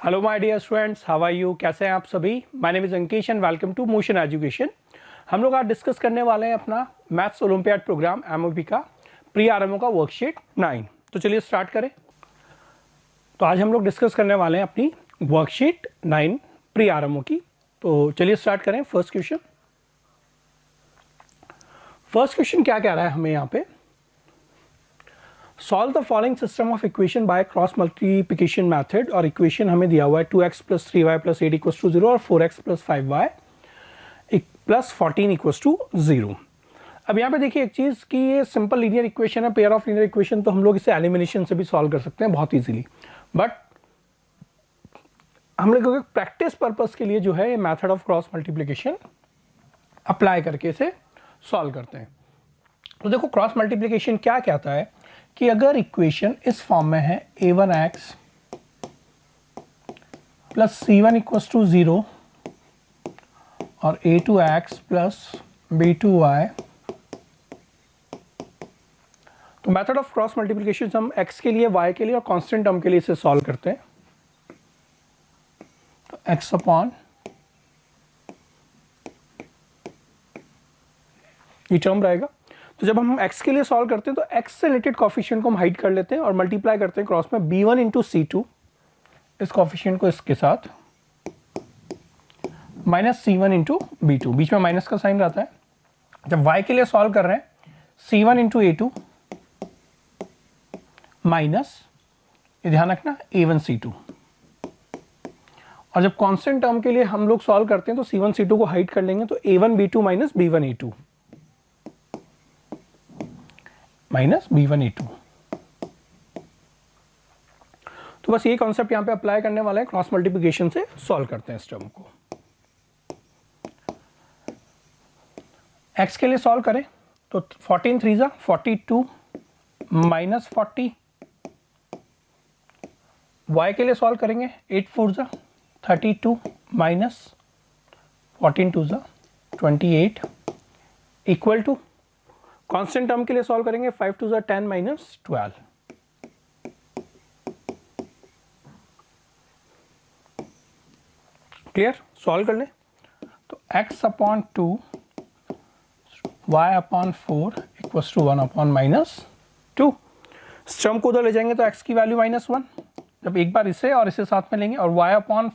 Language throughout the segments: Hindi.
Hello my dear students, how are you? कैसे हैं आप सभी? My name is Ankish and welcome to motion education. हम लोग आज डिस्कस करने वाले हैं अपना मैथ्स ओलंपियाड प्रोग्राम एमओपी का प्री आरएमओ का वर्कशीट 9। तो चलिए स्टार्ट करें। तो आज हम लोग डिस्कस करने वाले हैं अपनी वर्कशीट 9 प्री आरएमओ की। तो चलिए स्टार्ट करें। फर्स्ट क्वेश्चन क्या कह रहा है हमें यहाँ पे? Solve the following system of equation by cross multiplication method. और इक्वेशन हमें दिया हुआ है 2x + 3y + 8 = 0 और 4x + 5y + 14 = 0। अब यहाँ पे देखिए एक चीज़ कि ये सिंपल लीनियर इक्वेशन है, पेयर ऑफ लीनियर इक्वेशन, तो हम लोग इसे एलिमिनेशन से भी सॉल्व कर सकते हैं बहुत इजीली। बट हम लोग प्रैक्टिस पर्पस के लिए जो है ये method of cross multiplication apply करके इसे सॉल्व करते हैं। तो देखो क्रॉस मल्टीप्लिकेशन क्या कहता है कि अगर इक्वेशन इस फॉर्म में है a1x + c1 = 0 और a2x + b2y, तो मेथड ऑफ क्रॉस मल्टीप्लिकेशन हम x के लिए, y के लिए और कांस्टेंट टर्म के लिए इसे सॉल्व करते हैं। तो x अपॉन ये टर्म रहेगा। तो जब हम x के लिए सॉल्व करते हैं तो x से रिलेटेड कोफिशिएंट को हम हाइड कर लेते हैं और मल्टीप्लाई करते हैं क्रॉस में b1 × c2, इस कोफिशिएंट को इसके साथ, माइनस c1 × b2, बीच में माइनस का साइन रहता है। जब y के लिए सॉल्व कर रहे हैं c1 × a2 माइनस, ये ध्यान रखना, a1 c2। और जब कांस्टेंट टर्म के लिए हम लोग सॉल्व करते हैं तो c1 c2 को हाइड कर लेंगे, तो a1 b2 minus b1 a2 minus b1 a2। तो बस ये कॉन्सेप्ट यहां पे अप्लाई करने वाला है, क्रॉस मल्टीप्लिकेशन से सॉल्व करते हैं इस टर्म को। x के लिए सॉल्व करें तो 14 3 = 42 माइनस 40। y के लिए सॉल्व करेंगे 8 4 = 32 minus 14 2 = 28 equal to, constant term के लिए सॉल्व करेंगे 5 2 = 10 माइनस 12। क्लियर? सॉल्व कर लें तो x upon 2 y upon 4 = 1 upon -2। इस टर्म को उधर ले जाएंगे तो x की वैल्यू -1, जब एक बार इसे और इसे साथ में लेंगे और y अपॉन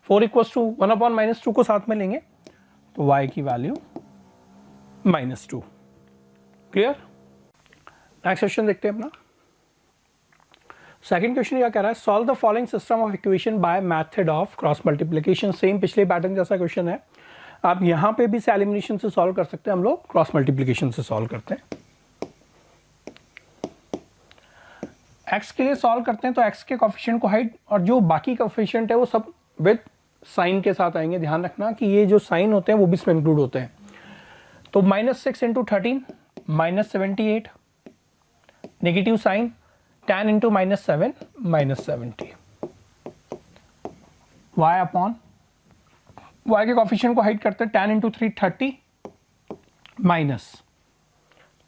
4 = 1 अपॉन -2 को साथ में लेंगे तो y की वैल्यू -2। क्लियर? नेक्स्ट क्वेश्चन देखते हैं अपना। सेकंड क्वेश्चन क्या कह रहा है? Solve the following system of equation by method of cross multiplication. Same पिछले पैटर्न जैसा क्वेश्चन है। आप यहां पे भी एलिमिनेशन से सॉल्व कर सकते हैं, हम लोग क्रॉस मल्टीप्लिकेशन से सॉल्व करते हैं। x के लिए सॉल्व करते हैं तो x के कोफिशिएंट को हाइड, और जो बाकी कोफिशिएंट है वो सब विद साइन के साथ आएंगे। ध्यान रखना कि ये जो साइन होते हैं वो भी इसमें इंक्लूड होते हैं। तो -6 × 13 -78, negative sign 10 × -7 -70। y upon, y के कोफिशिएंट को हाइड करते हैं 10 × 3 30 माइनस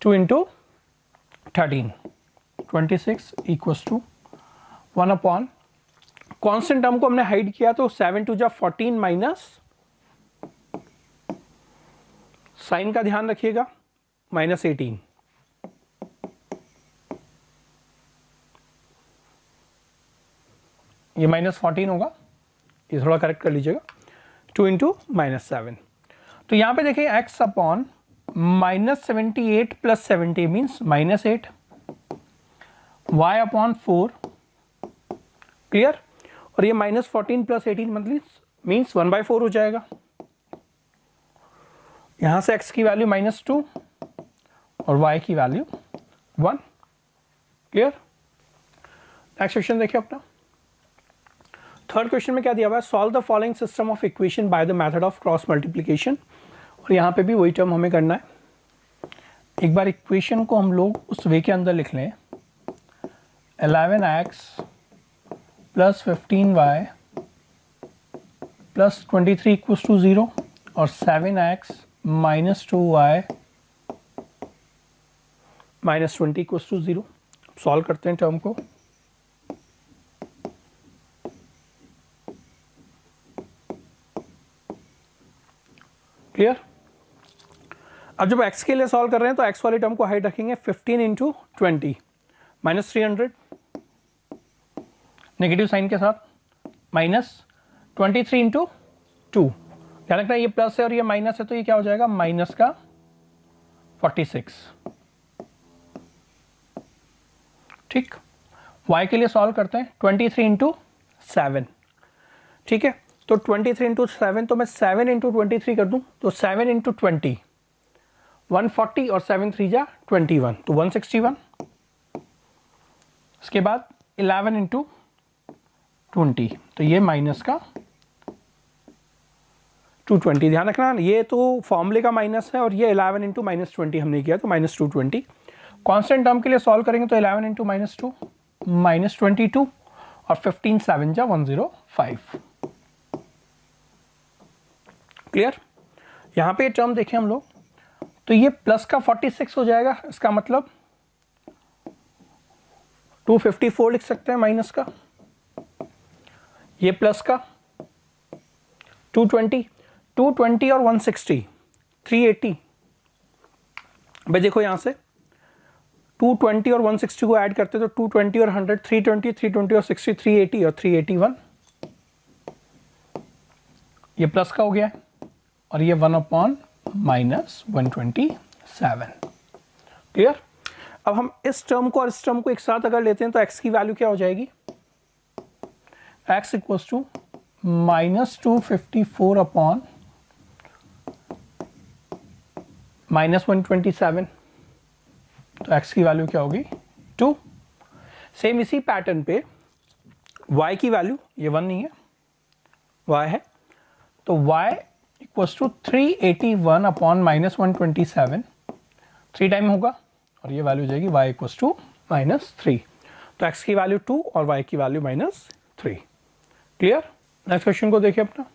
2 × 13 26 = 1 अपॉन, कांस्टेंट टर्म को हमने हाइड किया तो 7 2 = 14 माइनस, साइन का ध्यान रखिएगा, -18। ये -14 होगा, ये थोड़ा करेक्ट कर लीजिएगा। 2 × -7। तो यहां पे देखिए x upon -78 + 70 means -8, y upon 4, clear? और ये -14 + 18 मीन्स 1/4 हो जाएगा। यहां से x की वैल्यू -2 और y की वैल्यू 1। क्लियर? नेक्स्ट क्वेश्चन देखिए अपना। थर्ड क्वेश्चन में क्या दिया हुआ है? Solve the following system of equation by the method of cross multiplication. और यहाँ पे भी वही टर्म हमें करना है। एक बार इक्वेशन को हम लोग उस वे के अंदर लिख लें, 11x + 15y + 23 = 0 और 7x - 2y -20 = 0। सॉल्व करते हैं टर्म को। अब जब x के लिए सॉल्व कर रहे हैं तो x वाली टर्म को हाइड रखेंगे 15 इंटू 20 माइनस 300 नेगेटिव साइन के साथ माइनस 23 इंटू 2, ध्यान रखना ये प्लस है और ये माइनस है तो ये क्या हो जाएगा माइनस का 46। ठीक, y के लिए सॉल्व करते हैं 23 इंटू 7, ठीक है। तो 23 इंटू 7 तो मैं 7 इंटू 23 कर दूं तो 7 इंटू 20 140 और 7 3 जा 21 तो 161। इसके बाद 11 इंटू 20 तो ये माइनस का 220। ध्यान रखना ये तो फॉर्मूले का माइनस है और ये 11 इंटू माइनस 20 हमने किया तो माइनस 220। कांस्टेंट टर्म के लिए सॉल्व करेंगे तो 11 इंटू माइनस 2 माइनस 22 और 15 7 जा 105। क्लियर। यहाँ पे टर्म देखें हम लोग तो ये प्लस का 46 हो जाएगा, इसका मतलब 254 लिख सकते हैं माइनस का, ये प्लस का 220 और 160 380। भाई देखो यहाँ से 220 और 160 को ऐड करते तो 220 और 100 320 और 60 380 और 381, ये प्लस का हो गया है और ये 1 अपॉन माइनस 127। क्लियर। अब हम इस टर्म को और इस टर्म को एक साथ अगर लेते हैं तो x की वैल्यू क्या हो जाएगी, x equals to minus 254 upon minus 127, तो x की वैल्यू क्या होगी 2। सेम इसी पैटर्न पे y की वैल्यू, ये 1 नहीं है y है, तो y equals to 381 upon minus 127, 3 time होगा और ये वैल्यू हो जाएगी y इक्वल्स टू माइनस 3। तो x की वैल्यू 2 और y की value minus 3। Clear. Next question को देखिए अपना।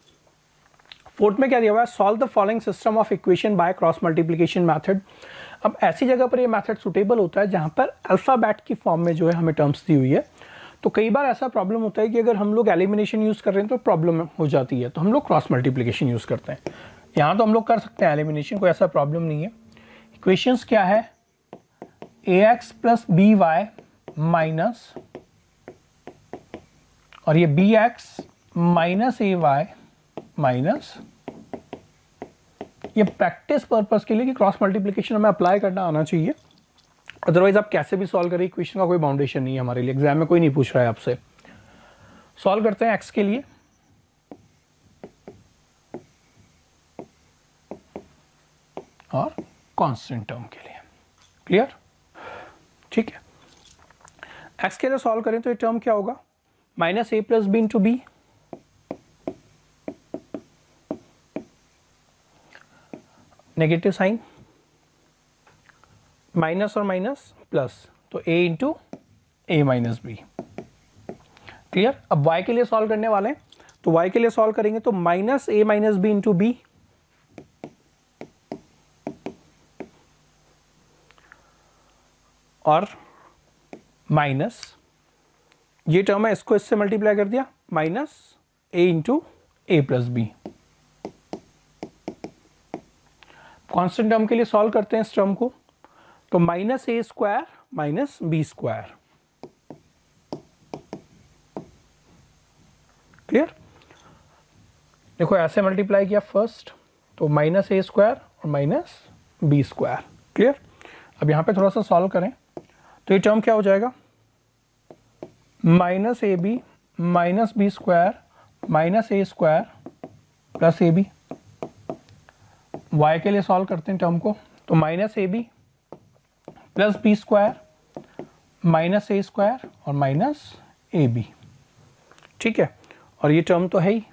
फोर्थ में क्या दिया हुआ है, solve the following system of equation by cross multiplication method. अब ऐसी जगह पर ये मेथड सुटेबल होता है जहां पर अल्फाबेट की फॉर्म में जो है हमें टर्म्स दी हुई है। तो कई बार ऐसा प्रॉब्लम होता है कि अगर हम लोग एलिमिनेशन यूज़ कर रहे हैं तो प्रॉब्लम हो जाती है, तो हम लोग क्रॉस मल्टीप्लिकेशन यूज़ करते हैं। यहाँ तो हम लोग कर सकते हैं एलिमिनेशन, कोई ऐसा प्रॉब्लम नहीं है। इक्वेशंस क्या है, ax plus B Y minus और ये bx minus A Y minus, ये प्रैक्टिस पर्पस के लिए कि क्रॉस मल्टीप्लिकेशन हमें अप्लाई करना आना चाहिए, अदरवाइज आप कैसे भी सॉल्व करें इक्वेशन का कोई बाउंडेशन नहीं है हमारे लिए, एग्जाम में कोई नहीं पूछ रहा है आपसे। सॉल्व करते हैं x के लिए, और कांस्टेंट टर्म के लिए। क्लियर। ठीक है, x के लिए सॉल्व करें तो ये टर्म क्या होगा, minus A plus B into B, negative sign, minus और माइनस प्लस, तो a into A minus B. Clear. अब y के लिए सॉल्व करने वाले हैं तो y के लिए सॉल्व करेंगे तो minus A minus B into B, और माइनस ये टर्म है इसको इससे मल्टीप्लाई कर दिया, minus a into A plus B. Constant term के लिए सॉल्व करते हैं इस टर्म को, तो minus A square minus B square. Clear. देखो ऐसे मल्टीप्लाई किया फर्स्ट, तो माइनस ए स्क्वायर और माइनस बी स्क्वायर। क्लियर। अब यहां पे थोड़ा सा सॉल्व करें तो ये टर्म क्या हो जाएगा, minus A B minus B square minus A square plus A B. y के लिए सॉल्व करते हैं टर्म को, तो minus A B plus B square minus A square और माइनस ए बी। ठीक है, और ये टर्म तो है ही,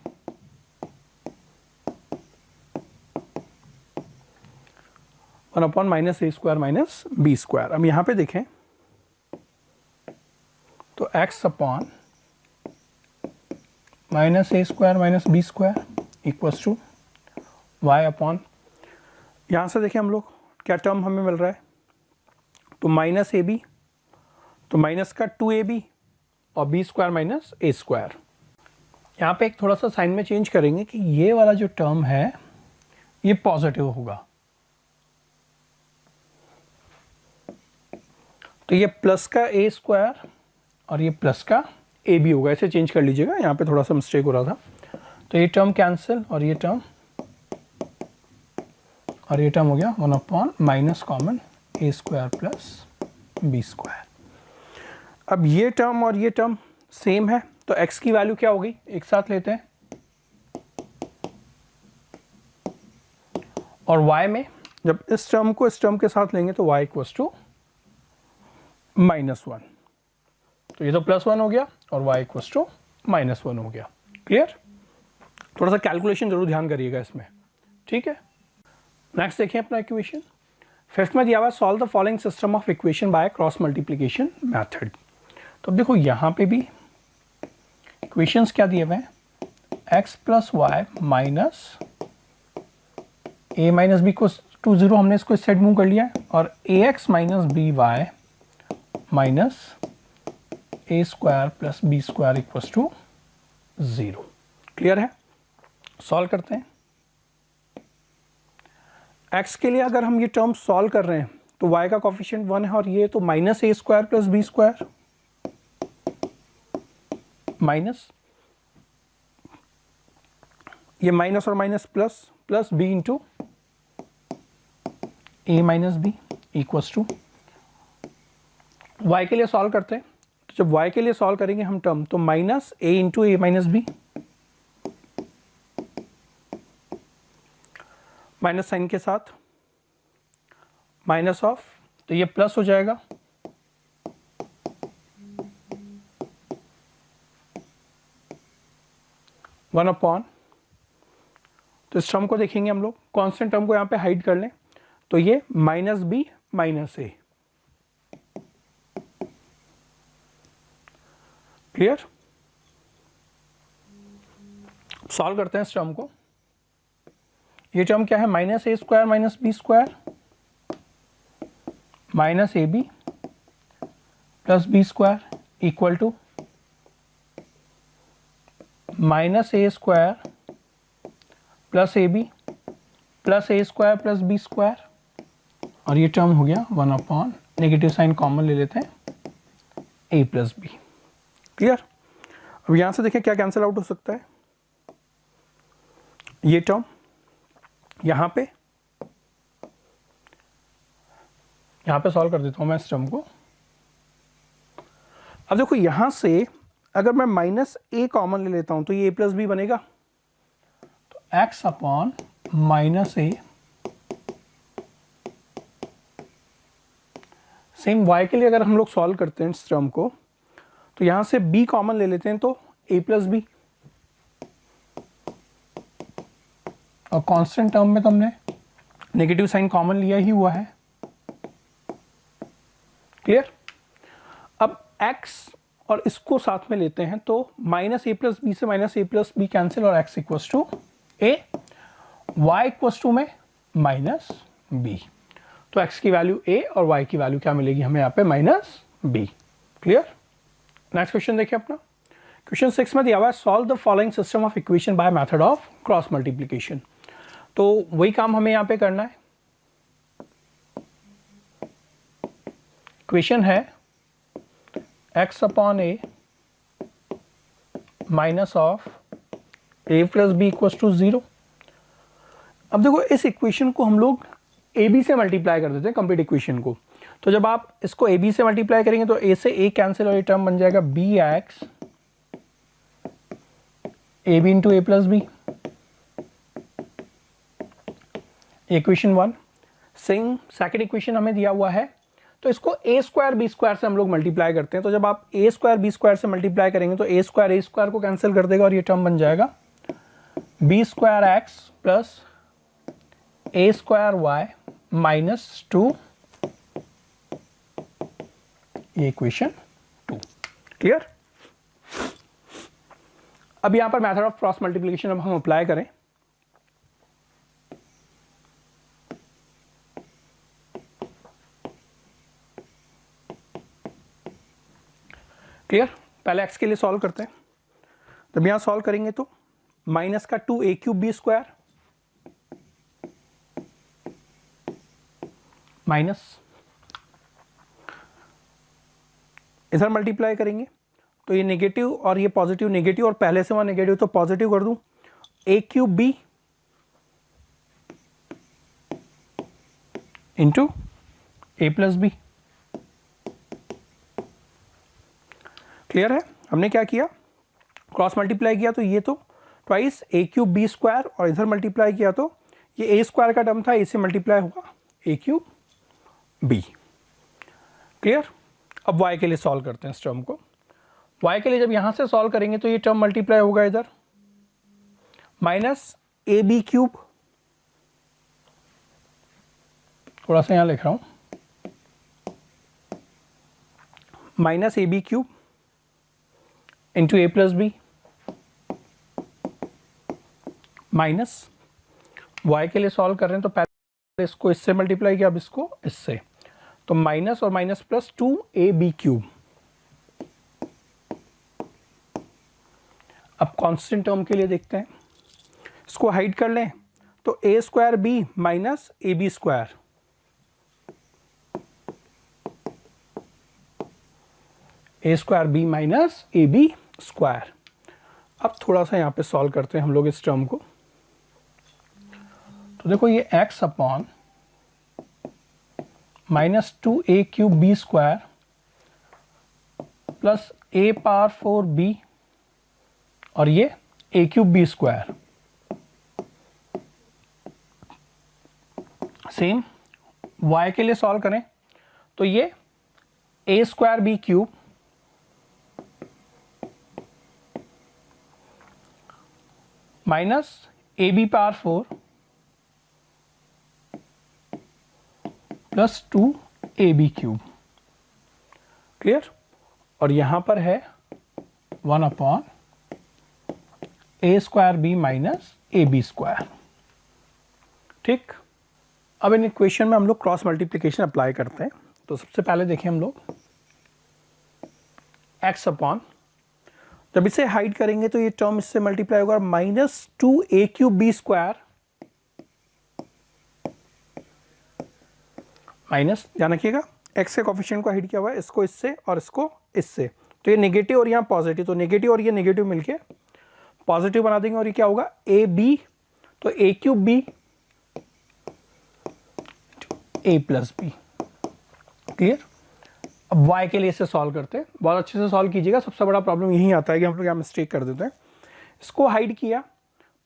one upon minus A square minus B square. अब यहां पे देखें तो x upon minus A square minus B square equals to y upon, यहाँ से देखें हम लोग क्या टर्म हमें मिल रहा है, तो माइनस ए बी, तो माइनस का 2ab और B square minus A square. यहाँ पे एक थोड़ा सा साइन में चेंज करेंगे कि ये वाला जो टर्म है ये पॉजिटिव होगा, तो ये प्लस का ए स्क्वायर और ये प्लस का ए बी होगा, ऐसे चेंज कर लीजिएगा, यहाँ पे थोड़ा सा मिस्टेक हो रहा था। तो ये टर्म कैंसिल और ये टर्म हो गया 1 upon minus common A square plus B square. अब ये टर्म और ये टर्म सेम है, तो x की वैल्यू क्या होगी, एक साथ लेते हैं, और y में जब इस टर्म को इस टर्म के साथ लेंगे तो y इक्वल्स टू -1, तो ये तो +1 हो गया और y इक्वल्स टू -1 हो गया। क्लियर? थोड़ा सा कैलकुलेशन जरूर ध्यान करिएगा इसमें, ठीक है। नेक्स्ट देखिए अपना इक्वेशन 5th में दिया हुआ solve the following system of equation by cross multiplication method. तो अब देखो यहाँ पे भी इक्वेशंस क्या दिए हुए हैं, x plus Y minus a minus B को टू 0, हमने इसको इस साइड मूव कर लिया है, और ax minus B Y minus A square plus B square equals to 0। Clear है? सॉल्व करते हैं। x के लिए अगर हम ये टर्म सॉल्व कर रहे हैं तो y का कोफिशिएंट 1 है, और ये तो minus A square plus B square minus ये माइनस और minus plus plus b into A minus B equals to, y के लिए सॉल्व करते हैं, तो जब y के लिए सॉल्व करेंगे हम टर्म, तो minus a into A minus B, minus sign के साथ माइनस ऑफ, तो ये प्लस हो जाएगा, वन अपॉन, तो इस टर्म को देखेंगे हम लोग, कांस्टेंट टर्म को यहां पे हाइड कर लें, तो ये minus B minus A. Clear? Solve करते हैं इस टर्म को। ये टर्म क्या है, minus A square minus B square minus A B plus B square equal to minus A square plus A B plus A square plus B square, और ये टर्म हो गया 1 अपॉन, नेगेटिव साइन कॉमन ले लेते हैं, ए प्लस बी। क्लियर? अब यहां से देखिए क्या कैंसिल आउट हो सकता है, ये टर्म यहां पे सॉल्व कर देता हूं मैं इस टर्म को। अब देखो यहां से अगर मैं माइनस ए कॉमन ले लेता हूं तो ये ए प्लस बी बनेगा, तो x अपॉन माइनस ए, सेम y के लिए अगर हम लोग सॉल्व करते हैं इस टर्म को, तो यहां से b कॉमन ले लेते हैं, तो a प्लस बी, और कांस्टेंट टर्म में तो हमने नेगेटिव साइन कॉमन लिया ही हुआ है। क्लियर? अब x और इसको साथ में लेते हैं, तो माइनस ए प्लस बी से minus A plus B cancel, और x equals to A, y equals to में माइनस बी, तो x की वैल्यू a और y की वैल्यू क्या मिलेगी हमें यहाँ पे, minus B. Clear? Next question देखिए अपना क्वेश्चन 6 में दिया हुआ है solve the following system of equation by method of cross multiplication. तो वही काम हमें यहाँ पे करना है। इक्वेशन है x upon A minus of A plus B equals to 0। अब देखो इस इक्वेशन को हम लोग ए बी से मल्टीप्लाई कर देते हैं, कंप्लीट इक्वेशन को। तो जब आप इसको ए बी से मल्टीप्लाई करेंगे तो ए से ए कैंसिल, और ये टर्म बन जाएगा B X A B into A plus B, equation 1। Second equation हमें दिया हुआ है, तो इसको ए स्क्वायर बी स्क्वायर से हम लोग मल्टीप्लाई करते हैं। तो जब आप ए स्क्वायर बी स्क्वायर से मल्टीप्लाई करेंगे तो ए स्क्वायर को कैंसिल कर देगा, और ये टर्म बन जाएगा B square x plus A square Y minus 2, ये इक्वेशन 2। क्लियर? अब यहां पर मेथड ऑफ क्रॉस मल्टीप्लिकेशन अब हम अप्लाई करें। क्लियर? पहले x के लिए सॉल्व करते हैं। जब यहां सॉल्व करेंगे तो माइनस का 2a cube B square minus इधर मल्टीप्लाई करेंगे तो ये नेगेटिव और ये पॉजिटिव नेगेटिव, और पहले से वहाँ नेगेटिव तो पॉजिटिव कर दूं, ए cube B into A plus B. Clear है? हमने क्या किया, क्रॉस मल्टीप्लाई किया तो ये तो ट्वाइस ए क्यूब बी स्क्वायर, और इधर मल्टीप्लाई किया तो ये ए स्क्वायर का टर्म था, ए से मल्टीप्लाई होगा ए क्यूब बी। क्लियर? अब y के लिए सॉल्व करते हैं इस टर्म को। y के लिए जब यहां से सॉल्व करेंगे तो ये टर्म मल्टीप्लाई होगा इधर, माइनस ए बी क्यूब, थोड़ा सा यहां लिख रहा हूं, minus A B cube into A plus B, minus y के लिए सॉल्व कर रहे हैं तो पहले इसको इससे मल्टीप्लाई किया, अब इसको इससे, तो माइनस और माइनस प्लस 2ab क्यूब। अब कांस्टेंट टर्म के लिए देखते हैं, इसको हाइड कर लें तो a square B minus A B square, A square B minus A B square. अब थोड़ा सा यहाँ पे सॉल्व करते हैं हम लोग इस टर्म को। तो देखो ये x upon minus 2a cube B square plus a power 4b और ये a cube B square, same y के लिए सॉल्व करें तो ये a square B cube minus A B power 4 plus 2ab cube. Clear? और यहां पर है 1 upon A square B minus A B square. ठीक, अब इन इक्वेशन में हम लोग क्रॉस मल्टीप्लिकेशन अप्लाई करते हैं। तो सबसे पहले देखें हम लोग x अपॉन, जब इसे हाइड करेंगे तो ये टर्म इससे मल्टीप्लाई होगा, minus 2a cube B square minus, ध्यान रखिएगा x के कोफिशिएंट को हाइड किया हुआ है, इसको इससे और इसको इससे, तो ये नेगेटिव और यहाँ पॉजिटिव, तो नेगेटिव और ये नेगेटिव मिलके पॉजिटिव बना देंगे, और ये क्या होगा ए बी, तो ए क्यूब बी ए प्लस बी। क्लियर? अब y के लिए इसे सॉल्व करते हैं, बहुत अच्छे से सॉल्व कीजिएगा। सबसे बड़ा प्रॉब्लम यही आता है कि हम लोग यहाँ मिस्टेक कर देते हैं। इसको हाइड किया,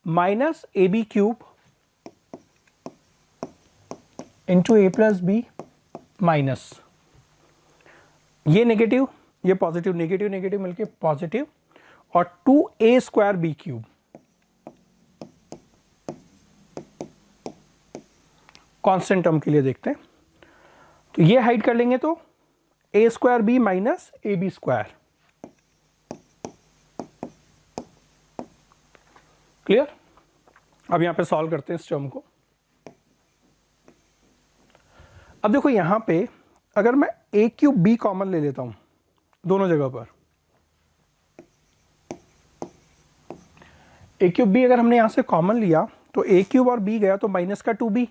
minus A B cube into A plus B minus, ये नेगेटिव ये पॉजिटिव, नेगेटिव नेगेटिव मिलके पॉजिटिव, और 2a square B cube, constant term के लिए देखते हैं। तो ये हाइड कर लेंगे तो a square B minus A B square. Clear? अब यहां पे सॉल्व करते हैं इस टर्म को। अब देखो यहां पे अगर मैं a क्यूब बी कॉमन ले लेता हूं दोनों जगह पर, a क्यूब बी अगर हमने यहां से कॉमन लिया तो a क्यूब और b गया तो माइनस का 2b,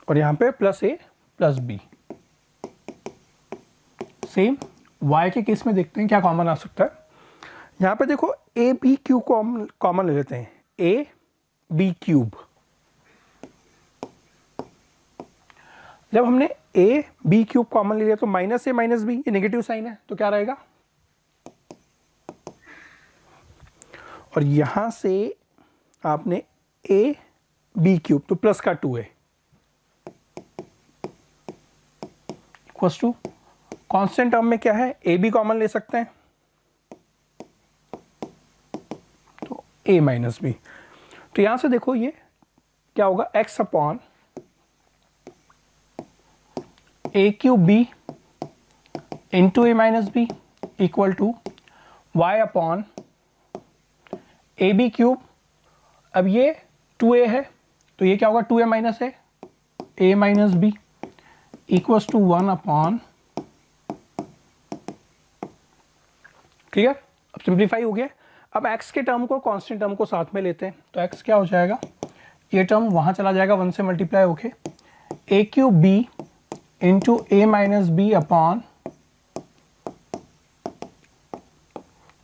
और यहां पे plus a plus b। Same y के केस में देखते हैं क्या कॉमन आ सकता है। यहां पे देखो a b क्यूब कॉमन ले लेते हैं, a b क्यूब। जब हमने a b क्यूब कॉमन ले लिया तो माइनस a माइनस b, ये नेगेटिव साइन है तो क्या रहेगा, और यहां से आपने a b क्यूब तो प्लस का 2a equals to, constant term में क्या है a b कॉमन ले सकते हैं तो a माइनस b। तो यहां से देखो ये क्या होगा, x upon A cube B into A minus B equal to Y upon A B cube. अब ये 2a है तो ये क्या होगा 2a minus A minus B equals to 1 upon. Clear? अब सिंप्लीफाई हो गया। अब x के टर्म को कांस्टेंट टर्म को साथ में लेते हैं तो x क्या हो जाएगा, ये टर्म वहां चला जाएगा 1 से मल्टीप्लाई होके, ए cube B into A minus B upon,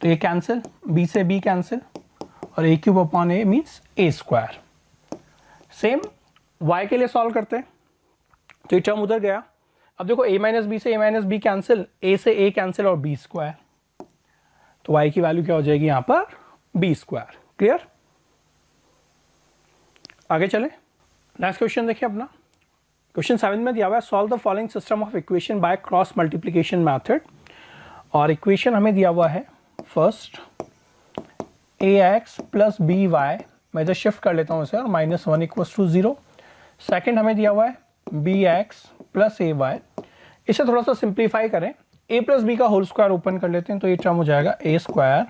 तो ये कैंसिल, b से b कैंसिल, और a cube upon a means a square. Same y के लिए सॉल्व करते हैं, तो ये टर्म उधर गया। अब देखो a माइनस बी से a minus B cancel, a से a कैंसिल और b स्क्वायर, तो y की वैल्यू क्या हो जाएगी यहाँ पर b स्क्वायर। क्लियर? आगे चले, नेक्स्ट क्वेश्चन देखिए अपना। क्वेश्चन 7 में दिया हुआ है solve the following system of equation by cross multiplication method, और इक्वेशन हमें दिया हुआ है first ax plus B Y, मैं इधर शिफ्ट कर लेता हूँ इसे, और -1 इक्वल्स टू 0। सेकेंड हमें दिया हुआ है bx प्लस ए वाई, इसे थोड़ा सा सिंप्लीफाई करें, a प्लस बी का होल स्क्वायर ओपन कर लेते हैं, तो ये टर्म हो जाएगा a square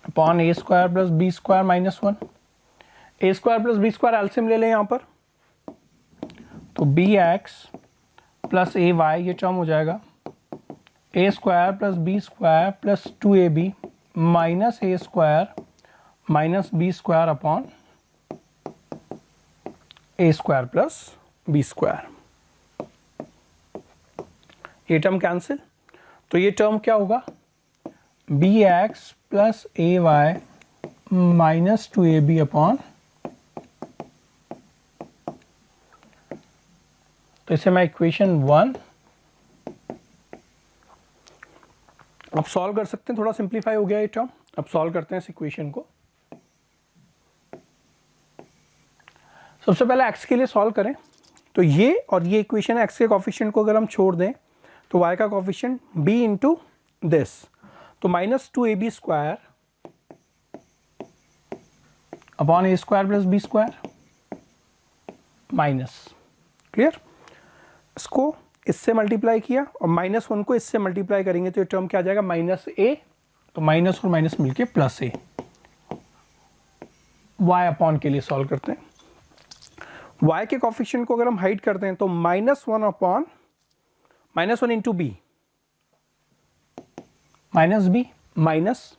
upon A square plus B square -1। A square plus B square LCM ले लें यहाँ पर, तो bx प्लस ए वाई, ये टर्म हो जाएगा A square plus B square plus 2ab minus A square minus B square upon A square plus B square. ये टर्म कैंसिल, तो ये टर्म क्या होगा bx plus A Y minus 2ab upon, तो इसे मैं इक्वेशन 1 अब सॉल्व कर सकते हैं, थोड़ा सिंप्लीफाई हो गया ये टर्म। अब सॉल्व करते हैं इस इक्वेशन को। सबसे पहले x के लिए सॉल्व करें, तो ये और ये इक्वेशन x के कोफिशिएंट को अगर हम छोड़ दें तो y का कोफिशिएंट b इंटू दिस, तो -2ab square upon A square plus B square minus. Clear? इसको इससे मल्टीप्लाई किया और -1 को इससे मल्टीप्लाई करेंगे तो ये टर्म क्या आ जाएगा -a, तो माइनस और माइनस मिलके प्लस a। y अपॉन के लिए सॉल्व करते हैं, y के कोफिशिएंट को अगर हम हाइड करते हैं तो -1 upon -1 into B minus B minus,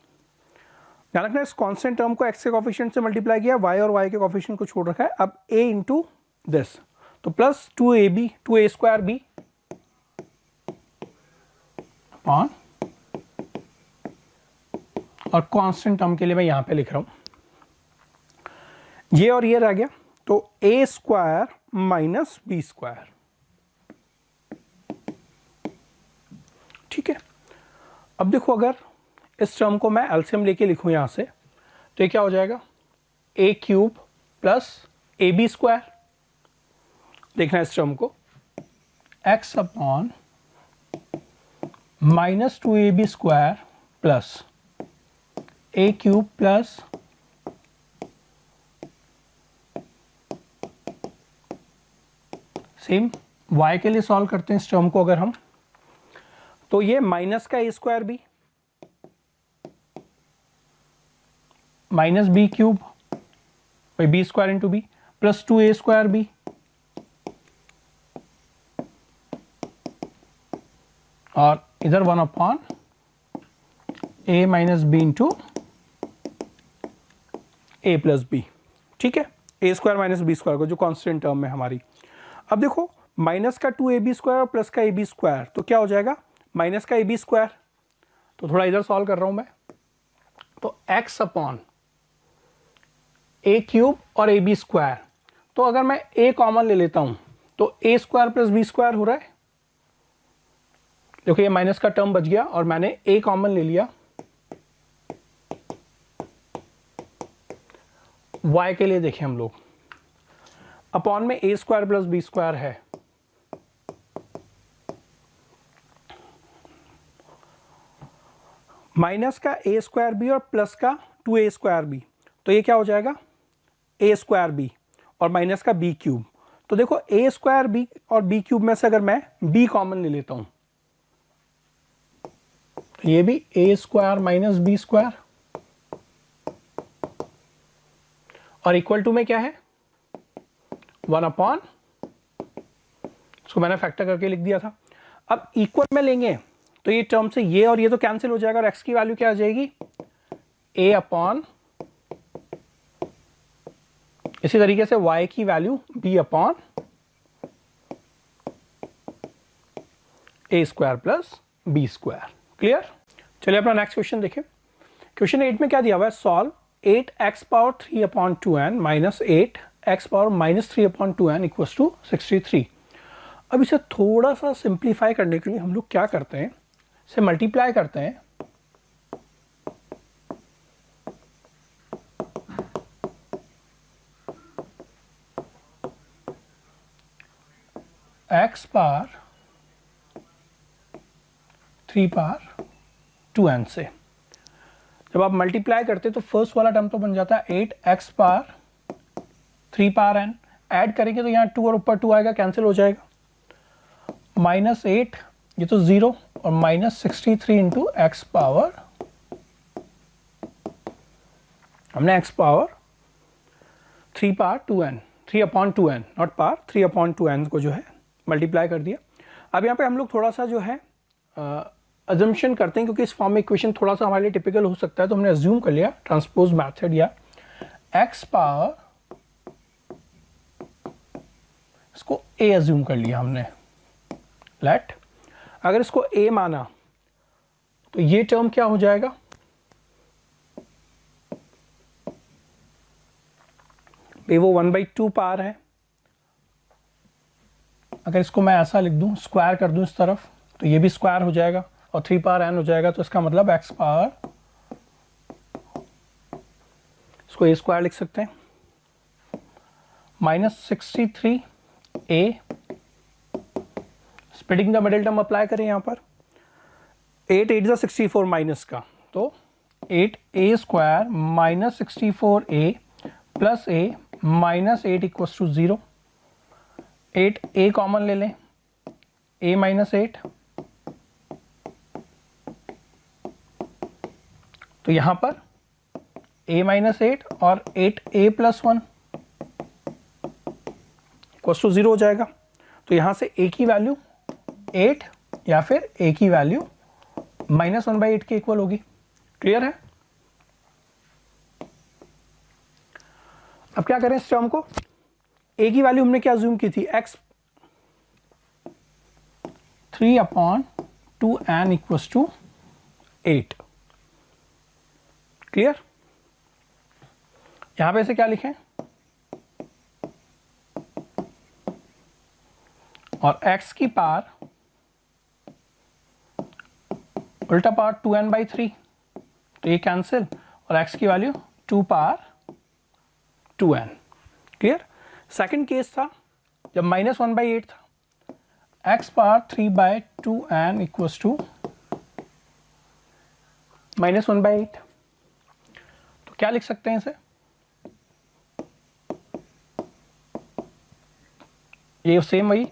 ध्यान रखना इस कांस्टेंट टर्म को x के कोफिशिएंट से मल्टीप्लाई किया, y और y के कोफिशिएंट को छोड़ रखा है, अब a इंटू दिस, तो plus 2ab 2a square b upon, और कांस्टेंट टर्म के लिए मैं यहां पे लिख रहा हूं, ये और ये रह गया, तो a square minus B square. ठीक है, अब देखो अगर इस टर्म को मैं एलसीएम लेके लिखूं यहां से, तो ये क्या हो जाएगा a cube plus A B square. देखना इस टर्म को x upon -2ab square plus a cube plus same y के लिए सॉल्व करते हैं इस टर्म को अगर हम, तो ये माइनस का a square b minus b cube b square into b plus 2a square b और इधर 1 upon a minus B into A plus B. ठीक है, A square minus B square को जो कांस्टेंट टर्म है हमारी। अब देखो माइनस का 2ab स्क्वायर और प्लस का ab स्क्वायर, तो क्या हो जाएगा माइनस का ab स्क्वायर, तो थोड़ा इधर सॉल्व कर रहा हूं मैं, तो x अपॉन a क्यूब और ab स्क्वायर, तो अगर मैं a कॉमन ले लेता हूं तो a square plus b square हो रहा है। देखो ये माइनस का टर्म बच गया और मैंने a कॉमन ले लिया, y के लिए देखें हम लोग, अपॉन में a square plus B square है, माइनस का a स्क्वायर बी और प्लस का 2a स्क्वायर बी, तो ये क्या हो जाएगा a स्क्वायर बी और माइनस का b क्यूब। तो देखो a स्क्वायर बी और b क्यूब में से अगर मैं b कॉमन ले लेता हूं, तो ये भी a square minus B square, और इक्वल टू में क्या है 1 अपॉन, इसको मैंने फैक्टर करके लिख दिया था। अब इक्वल में लेंगे तो ये टर्म से ये और ये तो कैंसिल हो जाएगा और x की वैल्यू क्या आ जाएगी a अपॉन इसी तरीके से y की value b upon a square plus b square. Clear? चलिए अपना नेक्स्ट क्वेश्चन देखिए। क्वेश्चन 8 में क्या दिया हुआ है, solve 8x power 3 upon 2n minus 8x power minus 3 upon 2n equals to 63। अब इसे थोड़ा सा सिंप्लीफाई करने के लिए हम लोग क्या करते हैं, इसे मल्टीप्लाई करते हैं। x पावर 3 पावर 2n से जब आप मल्टीप्लाई करते हैं तो फर्स्ट वाला टर्म तो बन जाता है 8x power 3 power n, add करेंगे तो यहाँ 2 और ऊपर 2 आएगा, कैंसिल हो जाएगा। माइनस 8 ये तो 0 और माइनस 63 इंटू एक्स पावर, हमने x power 3 power 2n 3 upon 2n not power 3 upon 2n को जो है मल्टीप्लाई कर दिया। अब यहाँ पे हम लोग थोड़ा सा जो है अजम्पशन करते हैं, क्योंकि इस फॉर्म में इक्वेशन थोड़ा सा हमारे लिए टिपिकल हो सकता है, तो हमने अज्यूम कर लिया ट्रांसपोज मेथड या x पावर, इसको a अज्यूम कर लिया हमने। लेट अगर इसको a माना तो ये टर्म क्या हो जाएगा, वो 1/2 पावर है। अगर इसको मैं ऐसा लिख दूं, स्क्वायर कर दूं इस तरफ, तो ये भी स्क्वायर हो जाएगा और 3 पावर n हो जाएगा। तो इसका मतलब x पावर, इसको a स्क्वायर लिख सकते हैं, minus 63 a, splitting the middle term apply करें यहाँ पर, 8 8 ज़ा 64 माइनस का, तो 8a square minus 64a plus a minus 8 equals to 0। 8a common ले लें, a माइनस 8, तो यहां पर a माइनस 8 और 8a प्लस 1 इक्वल्स टू 0 हो जाएगा। तो यहां से a की वैल्यू 8 या फिर a की वैल्यू माइनस 1/8 के इक्वल होगी। क्लियर है? अब क्या करें इस टर्म को, a की वैल्यू हमने क्या अज्यूम की थी, x 3 upon 2n equals to 8। Clear? यहां पे इसे क्या लिखें, और x की पावर उल्टा पावर 2n/3, तो ये कैंसिल, और x की value 2 power 2n। Clear? Second case था जब माइनस 1/8 था, x power 3/2n equals to minus 1/8। तो क्या लिख सकते हैं इसे, ये सेम वही,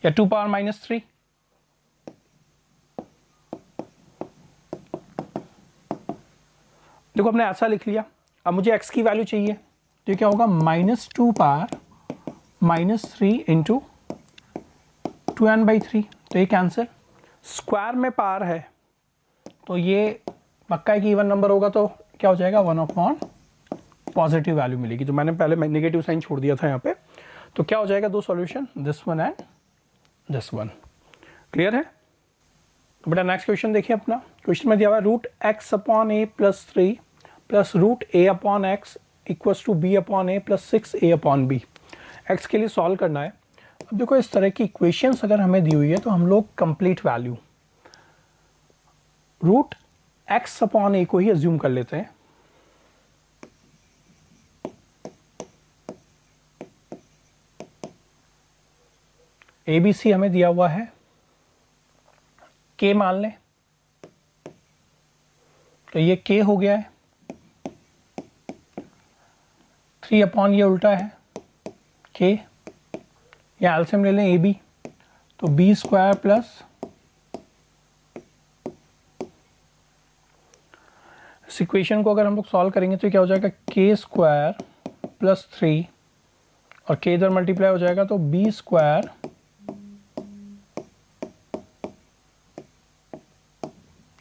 या 2 पावर माइनस 3, देखो हमने ऐसा लिख लिया। अब मुझे x की वैल्यू चाहिए, तो ये क्या होगा, minus 2 power minus 3 into 2n/3, तो ये कैंसिल। स्क्वायर में पावर है तो ये पक्का है कि इवन नंबर होगा, तो क्या हो जाएगा, 1 अपॉन पॉजिटिव वैल्यू मिलेगी। तो मैंने पहले नेगेटिव साइन छोड़ दिया था यहाँ पे, तो क्या हो जाएगा, दो solution, this one and this one. Clear है? तो बेटा नेक्स्ट क्वेश्चन देखिए अपना। क्वेश्चन में दिया हुआ है root x upon a plus 3 plus root a upon x equals to b upon a plus 6a upon b। x के लिए सॉल्व करना है। अब देखो इस तरह की इक्वेशंस अगर हमें दी हुई है तो हम लोग complete value root x upon a को ही अज्यूम कर लेते हैं। ABC हमें दिया हुआ है, k मान लें, तो ये k हो गया है, 3 अपॉन ये उल्टा है k, या एल्सियम ले लें AB, तो b स्क्वायर प्लस, इस इक्वेशन को अगर हम लोग सॉल्व करेंगे तो क्या हो जाएगा, k स्क्वायर प्लस 3 और k इधर मल्टीप्लाई हो जाएगा तो b स्क्वायर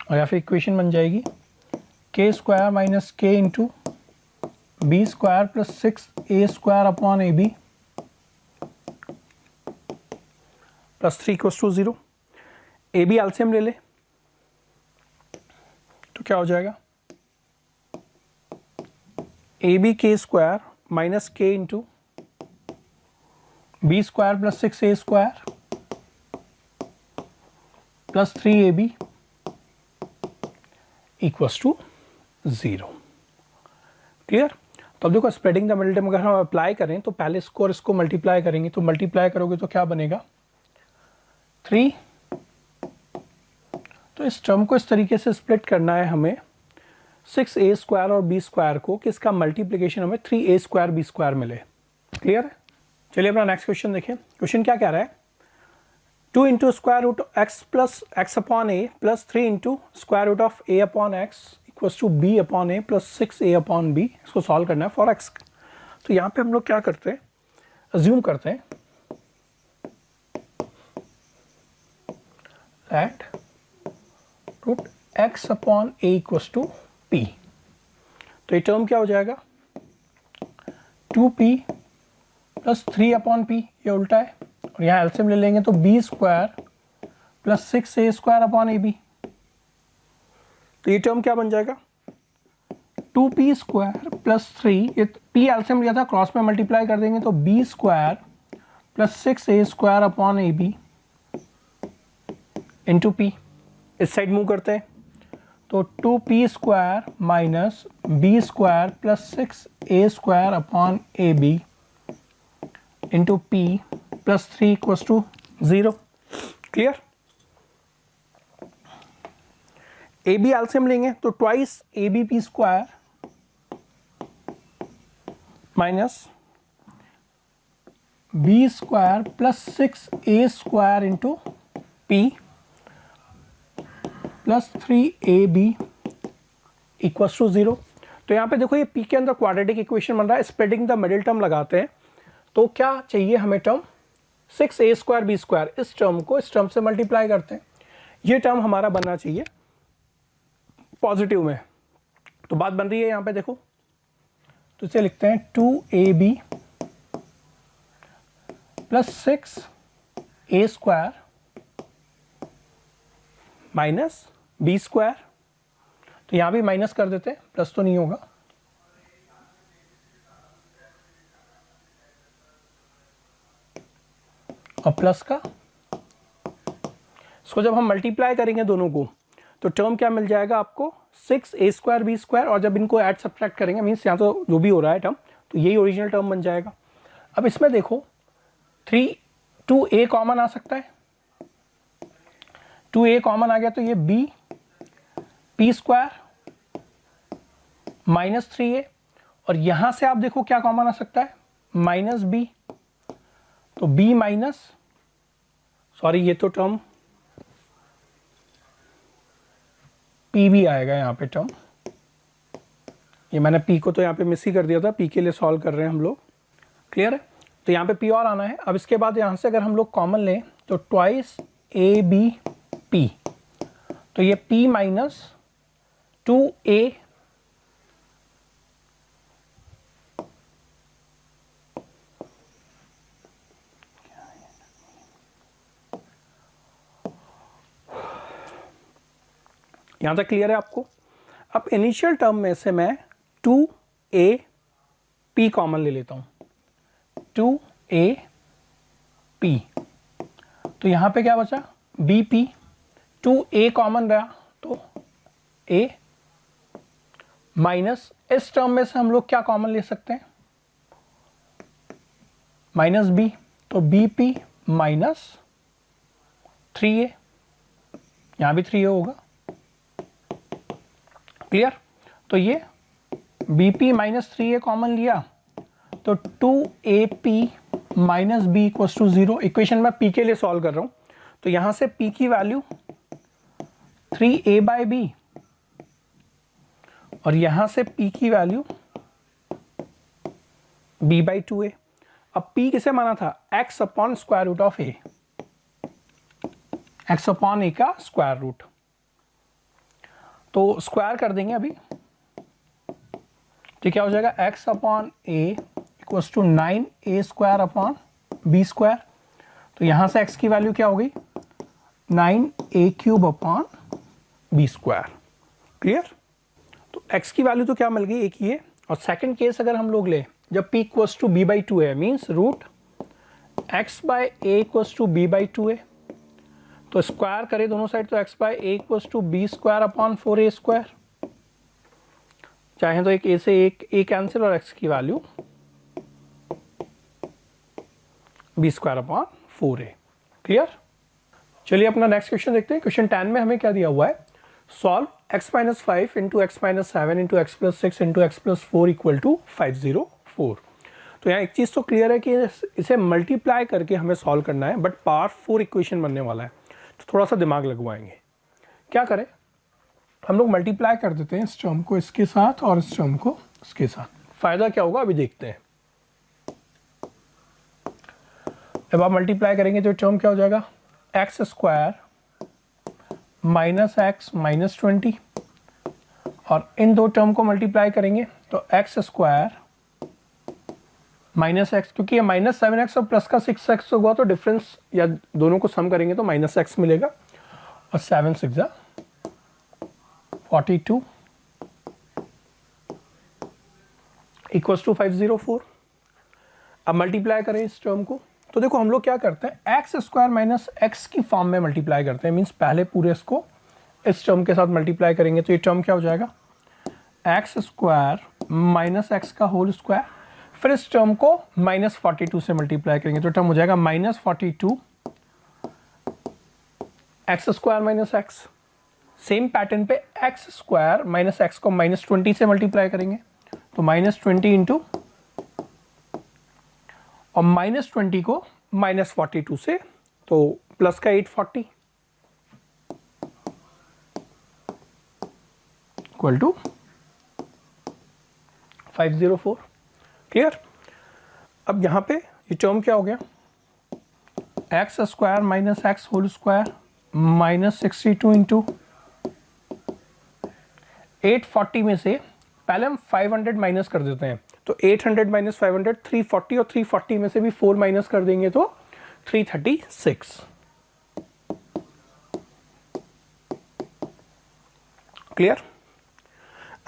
और या फिर इक्वेशन बन जाएगी k square minus k into b square plus 6a square upon A B plus 3 equals to 0। A b LCM ले ले तो क्या हो जाएगा, a b k square minus k into b square plus 6a square plus 3ab equals to 0। Clear. तो अब देखो स्प्रेडिंग द मिडिल टर्म अगर हम अप्लाई करें तो पहले इसको और इसको मल्टीप्लाई करेंगे, तो मल्टीप्लाई करोगे तो क्या बनेगा 3। तो इस टर्म को इस तरीके से स्प्लिट करना है हमें 6a स्क्वायर और b स्क्वायर को कि इसका मल्टीप्लिकेशन हमें 3a स्क्वायर b स्क्वायर मिले। क्लियर है। चलिए अपना नेक्स्ट क्वेश्चन देखें। क्वेश्चन क्या कह रहा है, 2 into square root x plus x upon a plus 3 into square root of a upon x equals to b upon a plus 6a upon b. इसको सॉल्व करना है फॉर एक्स। तो यहाँ पे हम लोग क्या करते हैं, अज्यूम करते हैं that root x upon a equals to p. तो ये टर्म क्या हो जाएगा 2p प्लस 3 अपॉन पी, ये उल्टा है, और यहाँ एलसीएम ले लेंगे तो b square plus 6a square upon ए बी। तो ये टर्म क्या बन जाएगा 2p स्क्वायर प्लस 3, ये p एलसीएम लिया था क्रॉस में मल्टीप्लाई कर देंगे तो b square plus 6a square upon A B into p. इस साइड मूव करते हैं तो 2p square minus b square plus 6a square upon A B into p plus 3 equals to 0। Clear. A b LCM लेंगे तो twice a b p square minus B square plus 6a square into p plus 3ab equals to 0। तो यहाँ पे देखो ये p के अंदर क्वाड्रेटिक इक्वेशन बन रहा है, स्प्रेडिंग द मिडिल टर्म लगाते हैं तो क्या चाहिए हमें term 6a square b square, इस टर्म को इस टर्म से मल्टीप्लाई करते हैं, ये टर्म हमारा बनना चाहिए पॉजिटिव में। तो बात बन रही है यहाँ पे देखो, तो इसे लिखते हैं 2ab plus 6a square minus B square. तो यहां भी माइनस कर देते हैं, प्लस तो नहीं होगा, और प्लस का इसको जब हम मल्टीप्लाई करेंगे दोनों को तो टर्म क्या मिल जाएगा आपको 6a स्क्वायर बी स्क्वायर, और जब इनको ऐड सब्ट्रैक्ट करेंगे मीन्स यहाँ तो जो भी हो रहा है टर्म तो यही ओरिजिनल टर्म बन जाएगा। अब इसमें देखो 2a कॉमन आ सकता है, 2a कॉमन आ गया तो ये b p square minus 3a, और यहां से आप देखो क्या कॉमन आ सकता है माइनस b, तो b माइनस, सॉरी ये तो टर्म p भी आएगा यहाँ पे टर्म, ये मैंने p को तो यहाँ पे मिस ही कर दिया था, p के लिए सॉल्व कर रहे हैं हम लोग। क्लियर है। तो यहाँ पे p और आना है। अब इसके बाद यहाँ से अगर हम लोग कॉमन लें तो ट्वाइस a b p, तो ये p माइनस 2a यहां तक क्लियर है आपको। अब इनिशियल टर्म में से मैं 2a p कॉमन ले लेता हूं, 2a p, तो यहां पे क्या बचा bp, 2a कॉमन रहा तो a माइनस, इस टर्म में से हम लोग क्या कॉमन ले सकते हैं माइनस b, तो bp माइनस 3a, यहां भी 3a होगा। क्लियर। तो ये bp माइनस 3a कॉमन लिया तो 2ap minus b equals to 0। Equation में p के लिए सॉल्व कर रहा हूं तो यहां से p की वैल्यू 3a बाई b, और यहां से p की वैल्यू b बाई 2a। अब p किसे माना था x upon square root of a, x upon a का स्क्वायर रूट, तो स्क्वायर कर देंगे अभी। तो क्या हो जाएगा x upon a equals to 9a square upon b square. तो यहाँ से x की वैल्यू क्या हो गई 9a cube upon b square. Clear? तो x की वैल्यू तो क्या मिल गई एक ये। और सेकंड केस अगर हम लोग ले जब p equals to b by 2 है means root x by a equals to b by 2 है, तो स्क्वायर करें दोनों साइड तो x by a equals to b square upon 4a square. चाहे तो एक a से एक a कैंसिल और x की value b square upon 4a। Clear? चलिए अपना नेक्स्ट क्वेश्चन देखते हैं। क्वेश्चन 10 में हमें क्या दिया हुआ है, solve x minus 5 into x minus 7 into x plus 6 into x plus 4 equal to 504। तो यहाँ एक चीज़ तो क्लियर है कि इसे मल्टीप्लाई करके हमें सॉल्व करना है, बट पावर 4 इक्वेशन बनने वाला है, तो थोड़ा सा दिमाग लगवाएंगे। क्या करें, हम लोग मल्टीप्लाई कर देते हैं इस टर्म को इसके साथ और इस टर्म को इसके साथ। फायदा क्या होगा अभी देखते हैं। जब आप मल्टीप्लाई करेंगे तो टर्म क्या हो जाएगा x square minus x minus 20, और इन दो टर्म को मल्टीप्लाई करेंगे तो एक्स स्क्वायर माइनस एक्स, क्योंकि ये माइनस 7x और प्लस का 6x होगा तो डिफरेंस या दोनों को सम करेंगे तो माइनस एक्स मिलेगा, और 7 6 42 इक्वल्स टू 504। अब मल्टीप्लाई करें इस टर्म को तो देखो हम लोग क्या करते हैं एक्स स्क्वायर माइनस एक्स की फॉर्म में मल्टीप्लाई करते हैं, मीन्स पहले पूरे इसको इस टर्म के साथ मल्टीप्लाई करेंगे तो ये टर्म क्या हो जाएगा एक्स स्क्वायर माइनस एक्स का होल स्क्वायर, फिर इस टर्म को माइनस 42 से मल्टीप्लाई करेंगे तो टर्म हो जाएगा minus 42 x square minus x. Same pattern पे एक्स स्क्वायर माइनस एक्स को माइनस 20 से मल्टीप्लाई करेंगे तो माइनस 20 इंटू और माइनस 20 को माइनस 42 से तो प्लस का 840 इक्वल टू 504। क्लियर? अब यहां पे ये टर्म क्या हो गया x square minus x whole square minus 62 into 840 में से पहले हम 500 माइनस कर देते हैं तो 800 माइनस 500 340, और 340 में से भी 4 माइनस कर देंगे तो 336। क्लियर?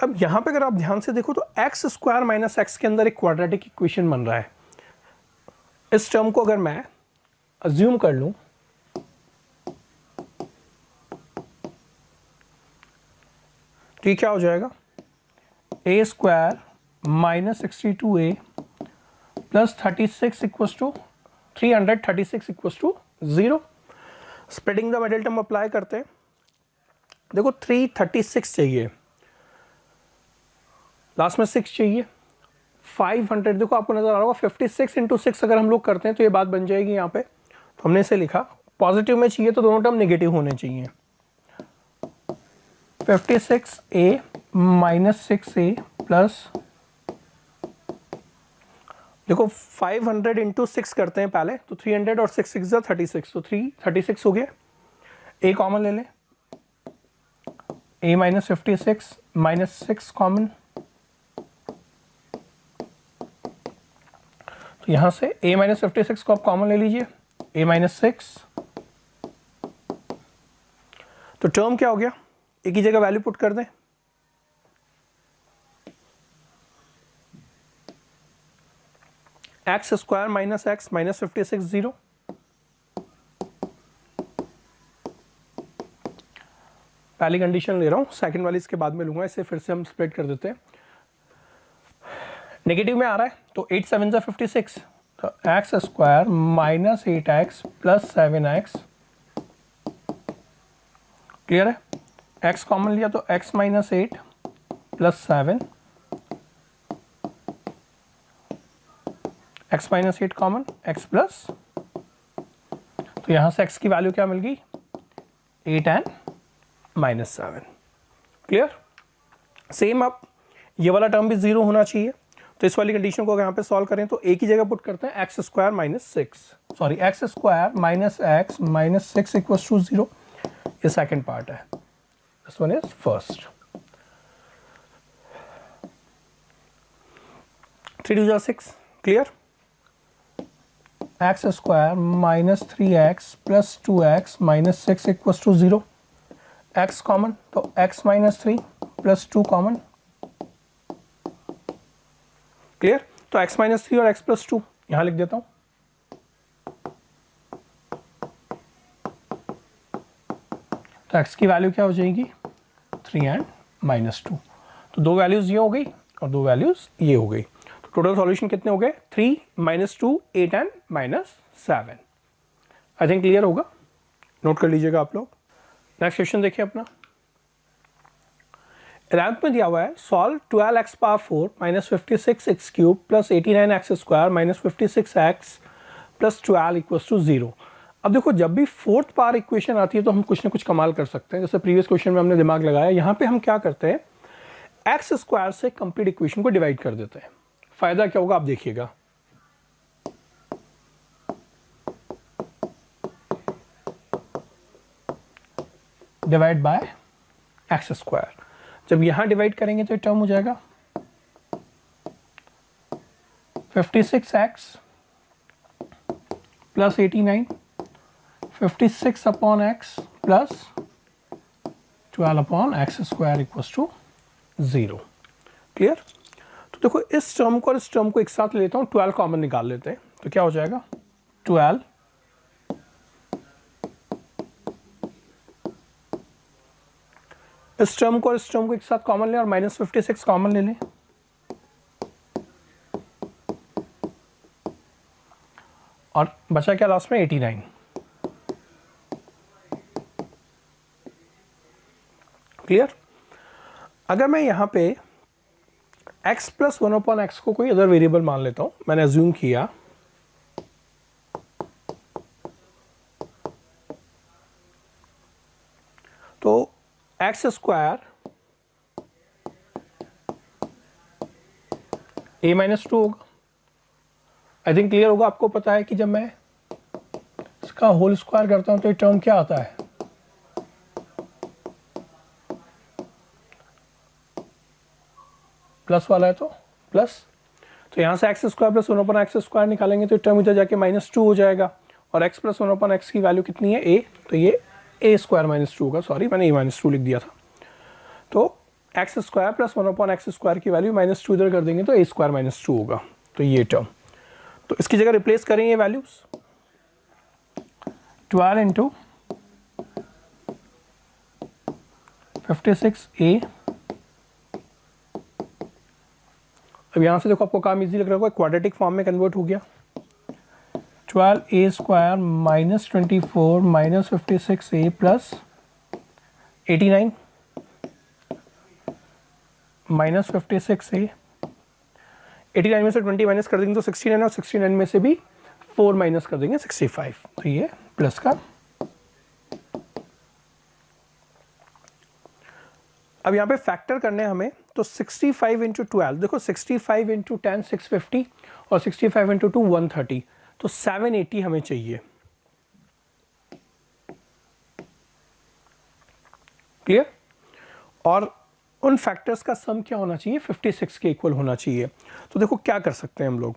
अब यहां पे अगर आप ध्यान से देखो तो एक्स स्क्वायर माइनस एक्स के अंदर एक क्वाड्रेटिक इक्वेशन बन रहा है। इस टर्म को अगर मैं अज्यूम कर लूं तो ये क्या हो जाएगा A square minus 62a plus 36 equals to 336 equals to 0। Splitting the middle term apply करते हैं। देखो 336 चाहिए, लास्ट में 6 चाहिए, 500 देखो आपको नजर आ रहा होगा 56 इंटू 6 अगर हम लोग करते हैं तो ये बात बन जाएगी यहाँ पे। तो हमने इसे लिखा पॉजिटिव में चाहिए तो दोनों टर्म नेगेटिव होने चाहिए। 56a माइनस 6a प्लस देखो 500 इंटू 6 करते हैं पहले तो 300 और 6 6 36 तो 336 हो गया। a कॉमन ले लें a माइनस 56 माइनस 6 कॉमन, तो यहां से a माइनस 56 को आप कॉमन ले लीजिए a माइनस 6, तो टर्म क्या हो गया एक ही जगह वैल्यू पुट कर दें x square minus x minus 56 0। पहली कंडीशन ले रहा हूं, सेकंड वाली इसके बाद में लूंगा, इसे फिर से हम स्प्लिट कर देते हैं। नेगेटिव में आ रहा है तो 8 7 जा 56, तो x square minus 8x plus 7x। Clear है? x कॉमन लिया तो x minus 8 plus 7, x minus 8 common x plus, तो यहां से x की वैल्यू क्या मिल गई 8 एंड माइनस 7। क्लियर? सेम अब ये वाला टर्म भी 0 होना चाहिए, तो इस वाली कंडीशन को अगर यहाँ पे सॉल्व करें तो एक ही जगह पुट करते हैं x square minus 6, sorry x square minus x minus 6 equals to 0। ये सेकंड पार्ट है, दिस वन इज फर्स्ट। 3 2 जा 6, clear. X square minus 3x plus 2x minus 6 equals to 0। x common, तो x minus 3 plus 2 common, clear. तो x माइनस 3 और x प्लस 2 यहां लिख देता हूं। तो x की वैल्यू क्या हो जाएगी 3 एंड माइनस 2। तो दो वैल्यूज ये हो गई और दो वैल्यूज ये हो गई। तो टोटल सॉल्यूशन कितने हो गए 3 minus 2 8 and minus 7। I think clear होगा, नोट कर लीजिएगा आप लोग। नेक्स्ट क्वेश्चन देखिए अपना। 11th में दिया हुआ है solve 12x power 4 minus 56x cube plus 89x square minus 56x plus 12 equals to 0। अब देखो जब भी फोर्थ पावर इक्वेशन आती है तो हम कुछ ना कुछ कमाल कर सकते हैं। जैसे प्रीवियस क्वेश्चन में हमने दिमाग लगाया, यहाँ पे हम क्या करते हैं एक्स स्क्वायर से कंप्लीट इक्वेशन को डिवाइड कर देते हैं। फायदा क्या होगा आप देखिएगा, डिवाइड बाय एक्स स्क्वायर। जब यहां डिवाइड करेंगे तो टर्म हो जाएगा 56x plus 89, 56 upon x plus 12 upon x square equals to 0। Clear. तो देखो इस टर्म को और इस टर्म को एक साथ लेता हूं, 12 कॉमन निकाल लेते हैं तो क्या हो जाएगा 12 इस टर्म को और इस टर्म को एक साथ कॉमन लें और माइनस 56 कॉमन ले लें, और बचा क्या लास्ट में 89। क्लियर। अगर मैं यहां पे x प्लस 1 अपॉन एक्स को कोई अदर वेरिएबल मान लेता हूं, मैंने अज्यूम किया तो एक्स स्क्वायर a माइनस 2 होगा। आई थिंक क्लियर होगा। आपको पता है कि जब मैं इसका होल स्क्वायर करता हूं तो ये टर्म क्या आता है प्लस वाला है तो प्लस, तो यहां से x square plus 1 upon x square निकालेंगे तो टर्म इधर जाके माइनस 2 हो जाएगा और x प्लस 1 अपॉन एक्स की वैल्यू कितनी है a, तो ये a स्क्वायर माइनस 2 होगा। सॉरी मैंने a माइनस 2 लिख दिया था। तो x square plus 1 upon x square की वैल्यू माइनस 2 इधर कर देंगे तो a स्क्वायर माइनस 2 होगा। तो ये टर्म, तो इसकी जगह रिप्लेस करें ये वैल्यूज 12 इंटू 56a। अब यहां से देखो आपको काम इजी लग रहा होगा, क्वाड्रेटिक फॉर्म में कन्वर्ट हो गया। 12a square minus 24 minus 56a plus 89 minus 56a। 89 में से 20 माइनस कर देंगे तो 69 और 69 में से भी 4 माइनस कर देंगे 65। तो ये प्लस का। अब यहाँ पे फैक्टर करने हमें तो 65 इंटू 12, देखो 65 इंटू 10 650 और 65 इंटू 2 130, तो 780 हमें चाहिए। क्लियर। और उन फैक्टर्स का सम क्या होना चाहिए 56 के इक्वल होना चाहिए। तो देखो क्या कर सकते हैं हम लोग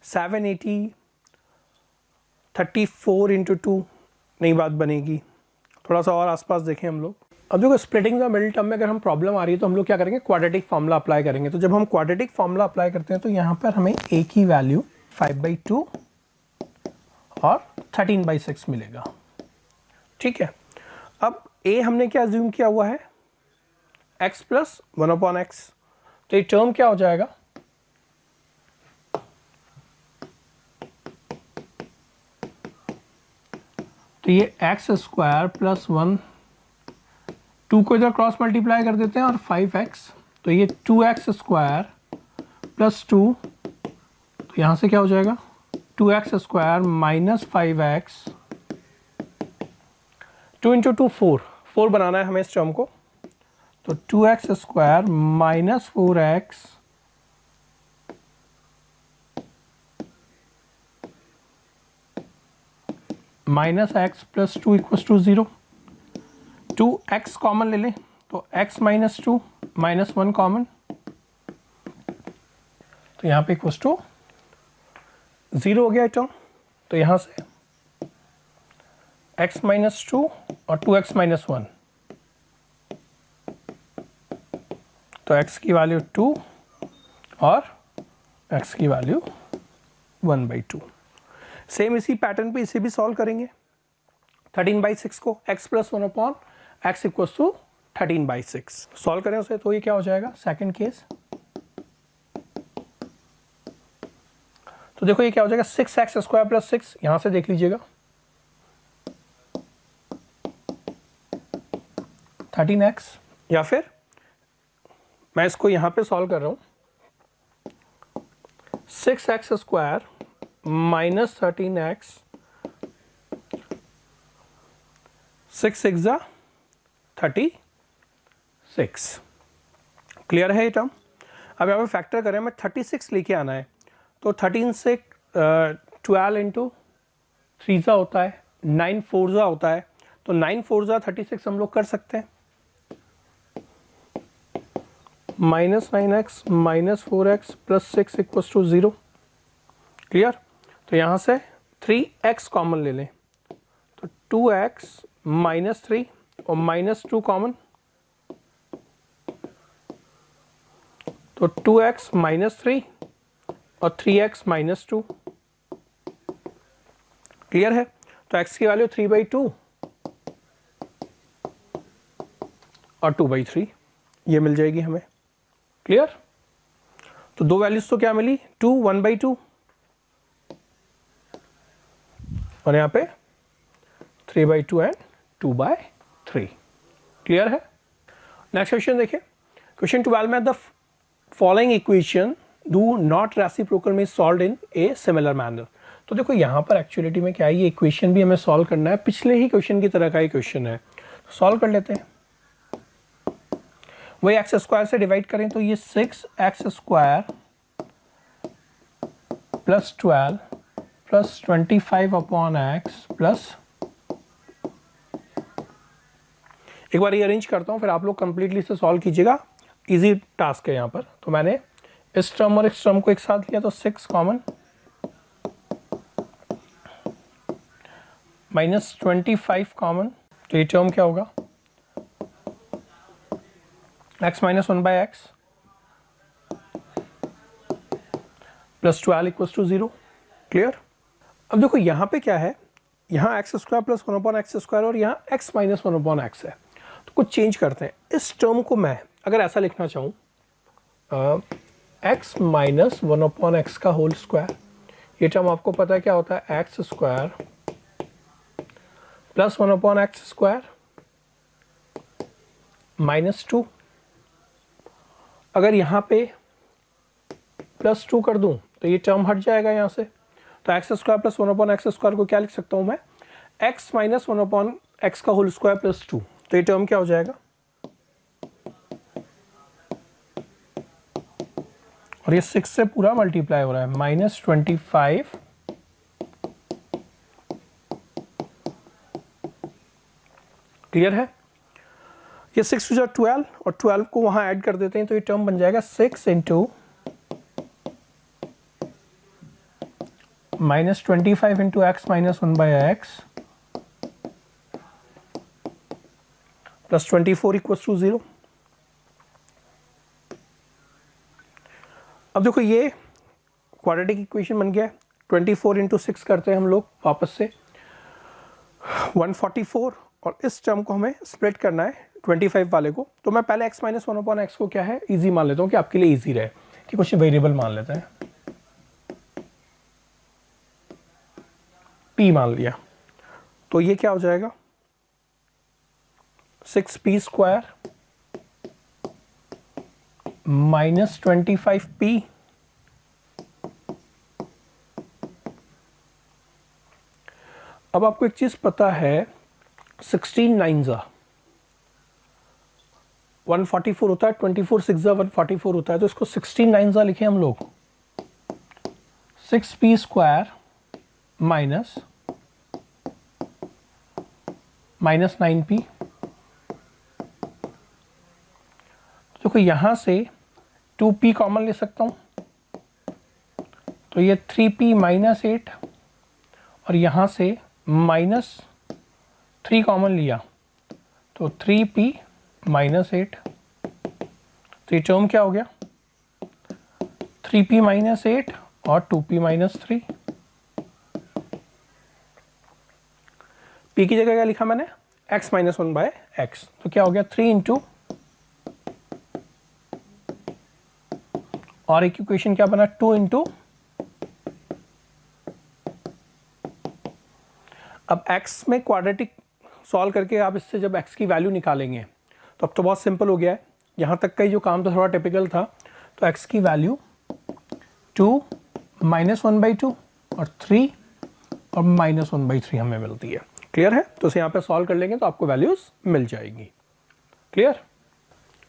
780 34 इंटू 2 नई बात बनेगी। थोड़ा सा और आसपास देखें हम लोग। अब देखो स्प्लिटिंग द मिडिल टर्म में अगर हम प्रॉब्लम आ रही है तो हम लोग क्या करेंगे क्वाड्रेटिक फॉर्मूला अप्लाई करेंगे। तो जब हम क्वाड्रेटिक फॉर्मूला अप्लाई करते हैं तो यहाँ पर हमें a की वैल्यू 5/2 और 13/6 मिलेगा। ठीक है। अब a हमने क्या अज्यूम किया हुआ है x प्लस 1 अपॉन एक्स, तो ये टर्म क्या हो जाएगा तो ये एक्स स्क्वायर प्लस 1, 2 को इधर क्रॉस मल्टीप्लाई कर देते हैं और 5x, तो ये 2x स्क्वायर प्लस 2, तो यहाँ से क्या हो जाएगा 2x square minus 5x, 2 into 2 4 बनाना है हमें इस टर्म को, तो 2x square minus 4x minus x plus 2 equals to 0। 2x common ले लें तो x माइनस 2 माइनस 1 कॉमन, तो यहाँ पे इक्वल्स टू 0 हो गया टर्म। तो यहाँ से x माइनस 2 और 2x माइनस 1, तो x की वैल्यू 2 और x की वैल्यू 1/2। सेम इसी पैटर्न पे इसे भी सॉल्व करेंगे। 13/6 को x plus 1 upon x equals to 13/6 solve करें उसे, तो ये क्या हो जाएगा सेकंड केस। तो देखो ये क्या हो जाएगा 6x स्क्वायर प्लस 6, यहां से देख लीजिएगा 13x, या फिर मैं इसको यहां पे सॉल्व कर रहा हूं 6x square minus 13x, 6 6 36। Clear है ये टर्म। अब यहाँ पे फैक्टर करें, मैं 36 लेके आना है, तो 13 से 12 इंटू 3 होता है, 9 4 होता है, तो 9 4 36 हम लोग कर सकते हैं। -9x minus 4x plus 6 equals to 0। Clear. तो यहाँ से 3x कॉमन ले लें, तो 2x माइनस 3 और माइनस 2 कॉमन, तो 2x माइनस 3 और 3x माइनस 2। क्लियर है। तो x की वैल्यू 3/2 और 2/3 ये मिल जाएगी हमें। क्लियर। तो दो वैल्यूज तो क्या मिली, 2 1/2 और यहाँ पे 3/2 एंड 2/3। क्लियर है। नेक्स्ट क्वेश्चन देखिए, क्वेश्चन 12 में the following equation do not reciprocal में solve in a similar manner. तो देखो यहाँ पर एक्चुअलिटी में क्या है, ये इक्वेशन भी हमें सॉल्व करना है, पिछले ही क्वेश्चन की तरह का ही क्वेश्चन है, सॉल्व कर लेते हैं। वही एक्स स्क्वायर से डिवाइड करें तो ये 6x square plus 12 plus 25 upon x plus, एक बार ये अरेंज करता हूँ फिर आप लोग कंप्लीटली इसे सॉल्व कीजिएगा, इजी टास्क है यहाँ पर। तो मैंने इस टर्म और इस टर्म को एक साथ लिया, तो 6 कॉमन माइनस 25 कॉमन, तो ये टर्म क्या होगा x minus 1/x plus 12 equals to 0। Clear. अब देखो यहाँ पे क्या है, यहाँ x square plus 1 upon x square और यहाँ x माइनस 1 अपॉन एक्स है, तो कुछ चेंज करते हैं। इस टर्म को मैं अगर ऐसा लिखना चाहूँ x माइनस 1 अपॉन एक्स का होल स्क्वायर, ये टर्म आपको पता है क्या होता है, x square plus 1 upon x square minus 2। अगर यहाँ पे प्लस 2 कर दूं तो ये टर्म हट जाएगा यहाँ से, तो x square plus 1 upon x square को क्या लिख सकता हूँ मैं, x माइनस 1 अपॉन एक्स का होल स्क्वायर प्लस 2, तो ये टर्म क्या हो जाएगा, और ये 6 से पूरा मल्टीप्लाई हो रहा है, -25 क्लियर है। ये 6 टू 12 और 12 को वहां ऐड कर देते हैं, तो ये टर्म बन जाएगा 6 into -25 into x minus 1/x plus 24 equals to 0। अब देखो ये क्वाड्रेटिक इक्वेशन बन गया है। 24 इंटू 6 करते हैं हम लोग वापस से 144, और इस टर्म को हमें स्प्लिट करना है 25 वाले को। तो मैं पहले x माइनस 1 अपॉन एक्स को क्या है इजी मान लेता हूँ कि आपके लिए इजी रहे, कि कुछ वेरिएबल मान लेते हैं, p मान लिया, तो ये क्या हो जाएगा 6p स्क्वायर माइनस 25p अब आपको एक चीज पता है 16 9 144 होता है, 24 6 144 होता है, तो इसको 16 9 लिखे हम लोग, 6p स्क्वायर माइनस 9p। देखो यहां से 2p कॉमन ले सकता हूं, तो ये 3p माइनस 8 और यहाँ से माइनस 3 कॉमन लिया तो 3p माइनस 8, तो ये टर्म क्या हो गया 3p माइनस 8 और 2p माइनस 3। p की जगह क्या लिखा मैंने x माइनस 1 बाय एक्स, तो क्या हो गया 3 इंटू, और एक इक्वेशन क्या बना 2 इंटू, अब x में क्वाड्रेटिक सॉल्व करके आप इससे जब x की वैल्यू निकालेंगे तो अब तो बहुत सिंपल हो गया है। यहाँ तक का ही जो काम तो थोड़ा टिपिकल था, तो x की वैल्यू 2 माइनस 1/2 और 3 और माइनस 1/3 हमें मिलती है। क्लियर है? तो इसे यहाँ पे सॉल्व कर लेंगे तो आपको वैल्यूज मिल जाएगी। क्लियर?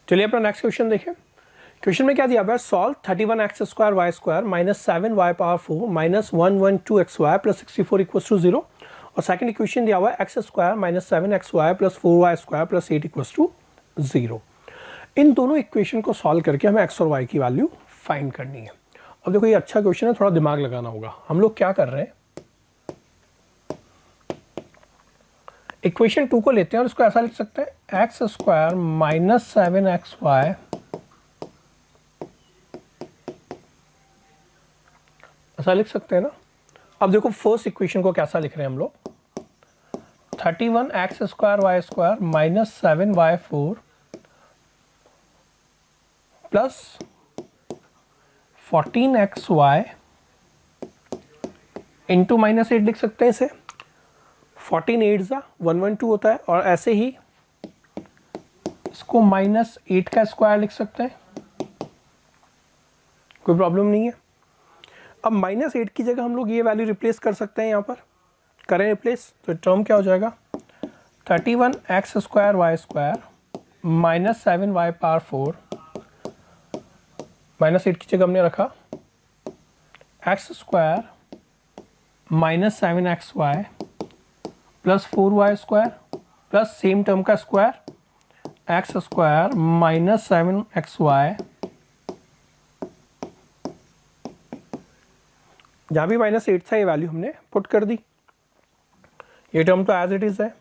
चलिए अपना नेक्स्ट क्वेश्चन देखें। क्वेश्चन में क्या दिया हुआ है, solve 31x² y² minus 7y power 4 minus 112xy plus 64 equals to 0, और सेकंड इक्वेशन दिया हुआ है x² minus 7xy plus 4y² plus 8 equals to 0। इन दोनों इक्वेशन को सॉल्व करके हमें x और y की वैल्यू फाइंड करनी है। अब देखो ये अच्छा क्वेश्चन है, थोड़ा दिमाग लगाना होगा। हम लोग क्या कर रहे हैं, इक्वेशन 2 को लेते हैं और इसको ऐसा लिख सकते हैं x² माइनस 7xy ऐसा लिख सकते हैं ना। अब देखो फर्स्ट इक्वेशन को कैसा लिख रहे हैं हम लोग, 31x² y² minus 7y4 plus 14xy into minus 8 लिख सकते हैं इसे, 14 8 सा 112 होता है, और ऐसे ही इसको माइनस 8 का स्क्वायर लिख सकते हैं, कोई प्रॉब्लम नहीं है। अब माइनस 8 की जगह हम लोग ये वैल्यू रिप्लेस कर सकते हैं, यहाँ पर करें रिप्लेस, तो टर्म क्या हो जाएगा 31x² y² minus 7y power 4, minus 8 की जगह हमने रखा x² minus 7xy plus 4y² plus same term का स्क्वायर x² माइनस 7xy, जहाँ भी माइनस 8 था ये वैल्यू हमने पुट कर दी। ये टर्म तो एज इट इज है।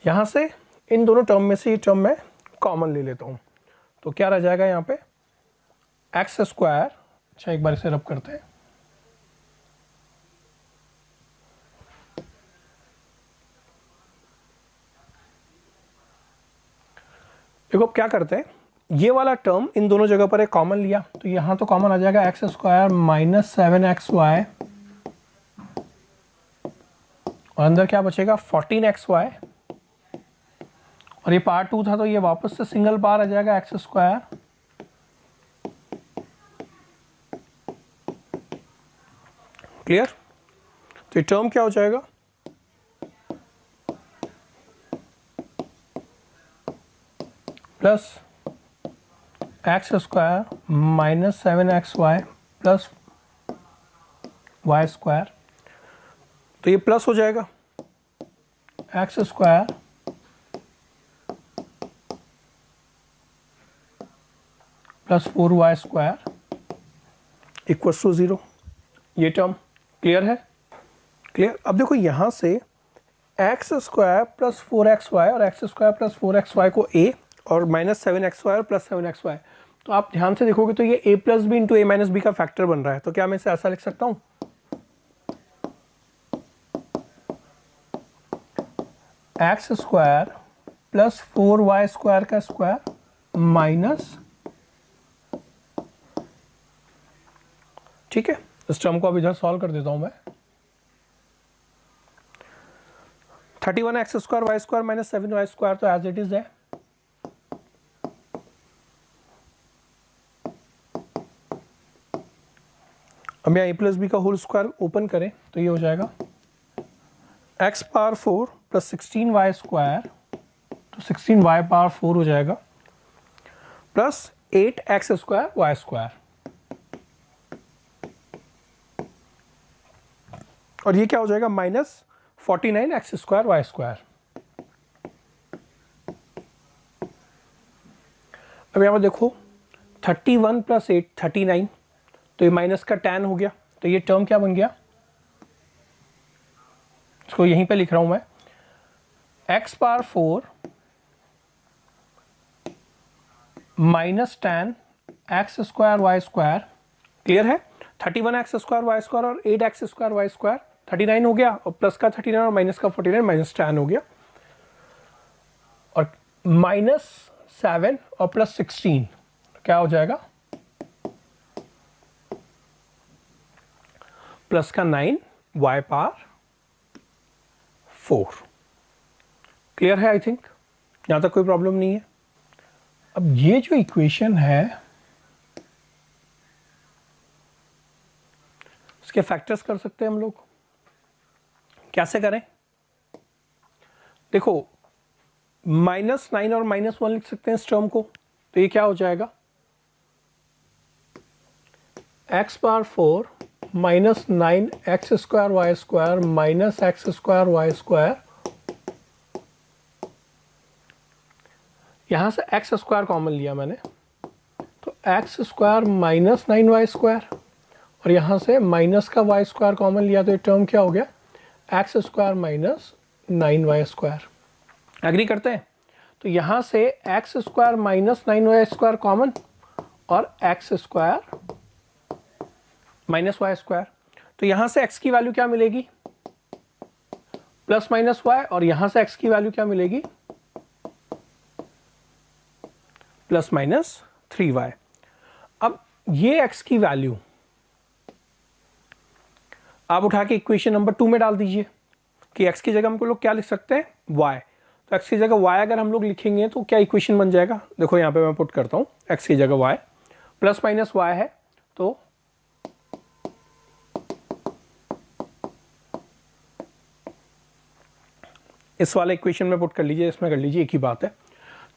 यहाँ से इन दोनों टर्म में से ये टर्म मैं कॉमन ले लेता हूँ, तो क्या रह जाएगा यहाँ पे x²। अच्छा एक बार इसे रब करते हैं, देखो क्या करते हैं, ये वाला टर्म इन दोनों जगह पर एक कॉमन लिया, तो यहाँ तो कॉमन आ जाएगा x² माइनस 7xy, और अंदर क्या बचेगा 14xy, और ये पार्ट 2 था तो ये वापस से सिंगल पार आ जाएगा x²। क्लियर? तो ये टर्म क्या हो जाएगा plus x² minus 7xy plus y², तो ये प्लस हो जाएगा x² plus 4y² equals to 0। ये टर्म क्लियर है? क्लियर? अब देखो यहाँ से x² प्लस 4xy और x² प्लस 4xy को a और माइनस 7xy और प्लस 7xy, तो आप ध्यान से देखोगे तो ये a plus B into a minus b का फैक्टर बन रहा है, तो क्या मैं इसे ऐसा लिख सकता हूँ x² प्लस 4y² का स्क्वायर माइनस, ठीक है, इस टर्म को अब इधर सॉल्व कर देता हूं मैं, 31x² y² माइनस 7y² तो एज इट इज है, अब यहाँ a प्लस बी का होल स्क्वायर ओपन करें तो ये हो जाएगा x पावर 4 प्लस 16y², तो 16y पावर 4 हो जाएगा प्लस 8x² y², और ये क्या हो जाएगा माइनस 49x² y²। अब यहाँ पर देखो 31 + 8 39, तो ये माइनस का tan हो गया, तो ये टर्म क्या बन गया, इसको यहीं पे लिख रहा हूं मैं, x⁴ minus tan x² y²। Clear है? 31x² y² और 8x² y², 39 हो गया, और प्लस का 39 और माइनस का 49 माइनस tan हो गया, और -7 और +16 क्या हो जाएगा, प्लस का 9 y⁴। क्लियर है? आई थिंक यहां तक कोई प्रॉब्लम नहीं है। अब ये जो इक्वेशन है इसके फैक्टर्स कर सकते हैं हम लोग। कैसे करें? देखो -9 और -1 लिख सकते हैं इस टर्म को, तो ये क्या हो जाएगा, x⁴ minus 9x² y² minus x² y²। यहां से x² कॉमन लिया मैंने, तो x² माइनस 9y², और यहां से माइनस का y² कॉमन लिया, तो ये टर्म क्या हो गया, x² माइनस 9y²। एग्री करते हैं? तो यहां से x² माइनस 9y² कॉमन, और x² माइनस y², तो यहां से x की वैल्यू क्या मिलेगी, प्लस माइनस y, और यहां से x की वैल्यू क्या मिलेगी, प्लस माइनस 3y। अब ये x की वैल्यू आप उठा के इक्वेशन नंबर 2 में डाल दीजिए, कि x की जगह हम लोग क्या लिख सकते हैं, y। तो x की जगह y अगर हम लोग लिखेंगे तो क्या इक्वेशन बन जाएगा, देखो यहां पे मैं पुट करता हूं, x की जगह y, प्लस माइनस y है, तो इस वाले इक्वेशन में पुट कर लीजिए, इसमें कर लीजिए, एक ही बात है।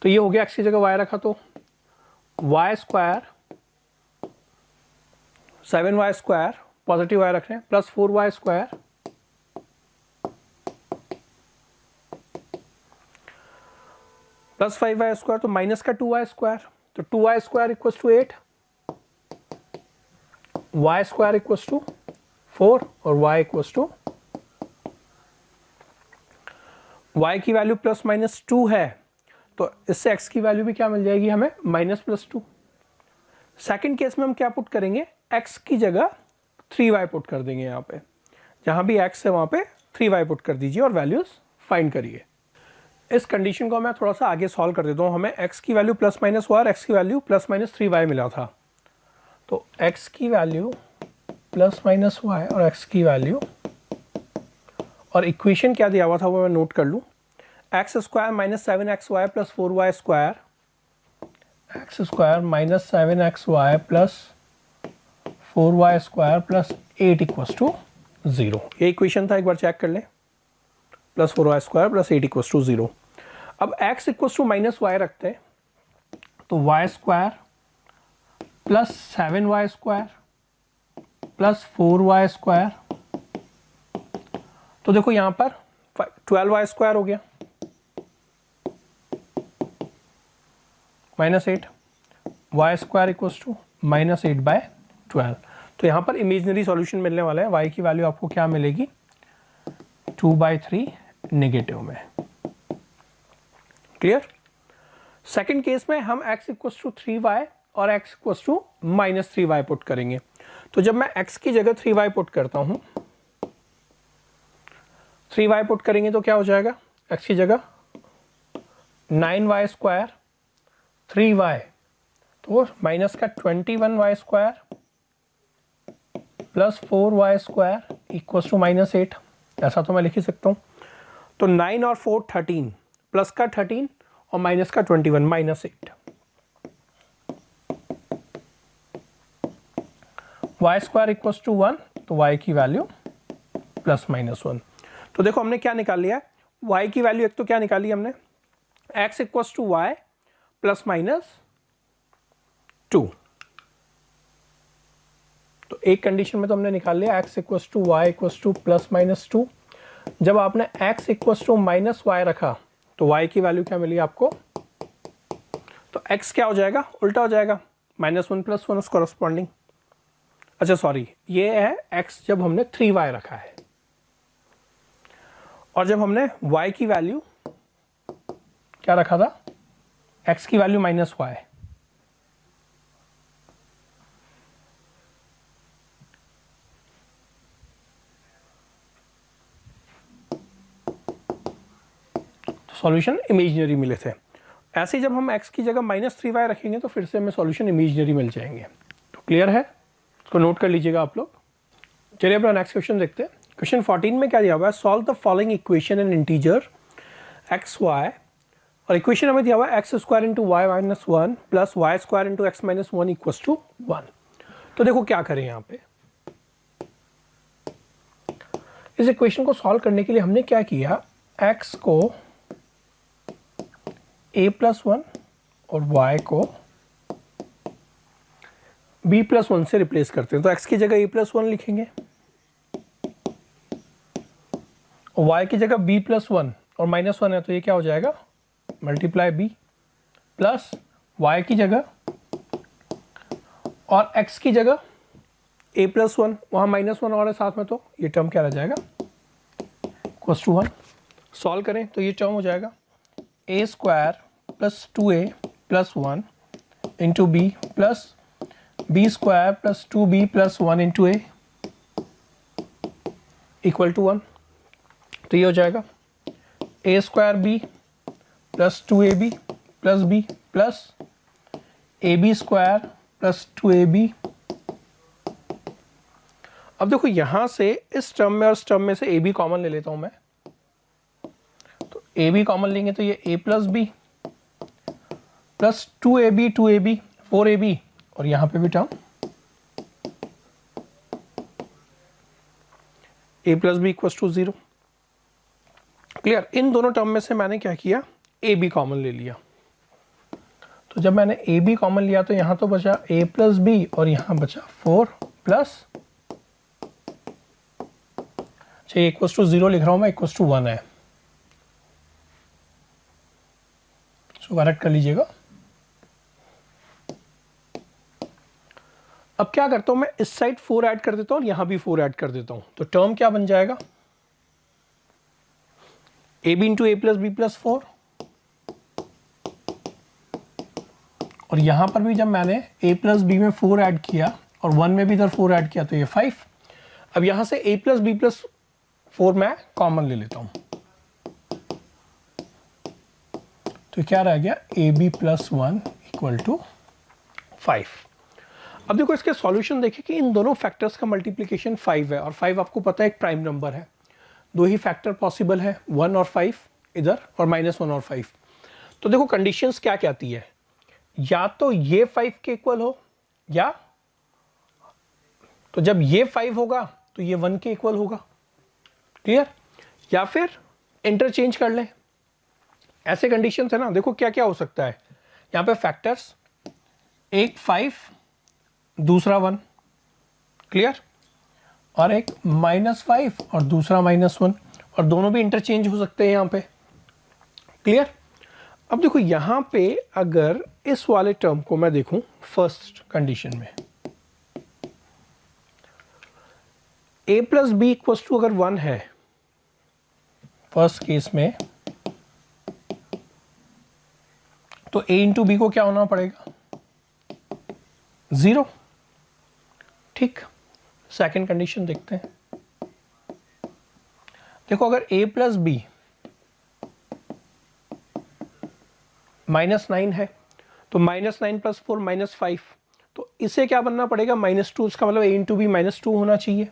तो ये हो गया, x की जगह y रखा तो y² 7y² पॉजिटिव y रख रहे हैं, प्लस 4y² प्लस 5y², तो माइनस का 2y², तो 2y² equals to 8, y² equals to 4, और y इक्वल्स टू, y की वैल्यू प्लस माइनस 2 है, तो इससे x की वैल्यू भी क्या मिल जाएगी हमें, -+2। सेकंड केस में हम क्या पुट करेंगे, x की जगह 3y पुट कर देंगे, यहाँ पे जहां भी x है वहां पे 3y पुट कर दीजिए और वैल्यूज फाइंड करिए। इस कंडीशन को मैं थोड़ा सा आगे सॉल्व कर देता हूँ। हमें x की वैल्यू प्लस माइनस y और x की वैल्यू प्लस माइनस 3y मिला था, तो x की वैल्यू प्लस माइनस y और x की वैल्यू, और इक्वेशन क्या दिया हुआ था वो मैं नोट कर लूँ, x² minus 7xy plus 4y², x² minus 7xy plus 4y² plus 8 equals to 0। ये इक्वेशन था, एक बार चेक कर लें, plus 4y² plus 8 equals to 0। अब x equals to minus y रखते हैं, तो y² plus 7y² plus 4y², तो देखो यहां पर 12y² हो गया, minus 8, y² equals to minus 8/12। तो यहां पर इमेजिनरी सॉल्यूशन मिलने वाला है, y की वैल्यू आपको क्या मिलेगी, 2/3 नेगेटिव में। क्लियर? सेकंड केस में हम x इक्वल्स टू 3y और x equals to minus 3y put करेंगे। तो जब मैं x की जगह 3y पुट करता हूं, 3y पुट करेंगे तो क्या हो जाएगा, x की जगह 9y² 3y, तो माइनस का 21y² plus 4y² equals to minus 8, ऐसा तो मैं लिख ही सकता हूं। तो 9 और 4 13, प्लस का 13 और माइनस का 21, माइनस 8। y² इक्वल्स टू 1, तो y की वैल्यू प्लस माइनस 1। तो देखो हमने क्या निकाल लिया, y की वैल्यू एक तो क्या निकाली हमने, x equals to y plus minus 2। तो एक कंडीशन में तो हमने निकाल लिया x equals to y equals to plus minus 2। जब आपने x equals to minus y रखा तो y की वैल्यू क्या मिली आपको, तो x क्या हो जाएगा, उल्टा हो जाएगा, -1 + 1 उस कॉरस्पॉन्डिंग। अच्छा सॉरी, ये है x जब हमने 3y रखा है, और जब हमने y की वैल्यू क्या रखा था, x की वैल्यू -y। सॉल्यूशन इमेजिनरी मिले थे। ऐसे ही जब हम x की जगह -3y रखेंगे तो फिर से हमें सॉल्यूशन इमेजिनरी मिल जाएंगे। तो क्लियर है, इसको नोट कर लीजिएगा आप लोग। चलिए अपना नेक्स्ट क्वेश्चन देखते हैं। क्वेश्चन 14 में क्या दिया हुआ है, solve the following equation in integer x y, और इक्वेशन हमें दिया हुआ है x² × y - 1 + y² × x - 1 = 1। तो देखो क्या करें यहाँ पे, इस इक्वेशन को सॉल्व करने के लिए हमने क्या किया, x को a+1 और y को b+1 से रिप्लेस करते हैं। तो x की जगह a+1 लिखेंगे और y की जगह b+1 और -1 है, तो ये क्या हो जाएगा, मल्टीप्लाई b प्लस y की जगह और x की जगह a+1, वहाँ -1 और है साथ में, तो ये टर्म क्या रह जाएगा, =1। सॉल्व करें तो ये टर्म हो जाएगा a² + 2a + 1 × b plus b² + 2b + 1 × a = 1। तो ये हो जाएगा a² + 2ab + b plus ab² + 2ab। अब देखो यहां से इस टर्म में और इस टर्म में से ab कॉमन ले लेता हूं मैं, तो ab कॉमन लेंगे तो ये a + b plus 2ab 4ab, और यहां पे भी टर्म a + b = 0। क्लियर, इन दोनों टर्म में से मैंने क्या किया, ab कॉमन ले लिया। तो जब मैंने ab कॉमन लिया तो यहां तो बचा a + b और यहां बचा 4 प्लस, चाहिए =0 लिख रहा हूं मैं, =1 है, सो करेक्ट कर लीजिएगा। अब क्या करता हूं मैं, इस साइड 4 ऐड कर देता हूं और यहां भी 4 ऐड कर देता हूं, तो टर्म क्या बन जाएगा, ab × a + b + 4, और यहां पर भी जब मैंने a + b में 4 ऐड किया और 1 में भी इधर 4 ऐड किया तो ये 5। अब यहां से a + b + 4 मैं कॉमन ले लेता हूं, तो क्या रह गया, ab + 1 = 5। अब देखो इसके सॉल्यूशन देखिए कि इन दोनों फैक्टर्स का मल्टीप्लिकेशन 5 है, और 5 आपको पता है एक प्राइम नंबर है, दो ही फैक्टर पॉसिबल है, 1 और 5 इधर और -1 और 5। तो देखो कंडीशंस क्या कहती है, या तो ये 5 के इक्वल हो, या तो जब ये 5 होगा तो ये 1 के इक्वल होगा। क्लियर, या फिर इंटरचेंज कर लें, ऐसे कंडीशंस है ना। देखो क्या क्या हो सकता है, यहां पे फैक्टर्स, एक 5 दूसरा 1, क्लियर, और एक -5 और दूसरा -1, और दोनों भी इंटरचेंज हो सकते हैं यहां पे। क्लियर, अब देखो यहां पे अगर इस वाले टर्म को मैं देखूं फर्स्ट कंडीशन में, a + b = अगर 1 है फर्स्ट केस में, तो a × b को क्या होना पड़ेगा, 0। ठीक, सेकंड कंडीशन देखते हैं। देखो अगर a + b -9 है, तो -9 + 4 -5, तो इसे क्या बनना पड़ेगा, -2, इसका मतलब a × b -2 होना चाहिए।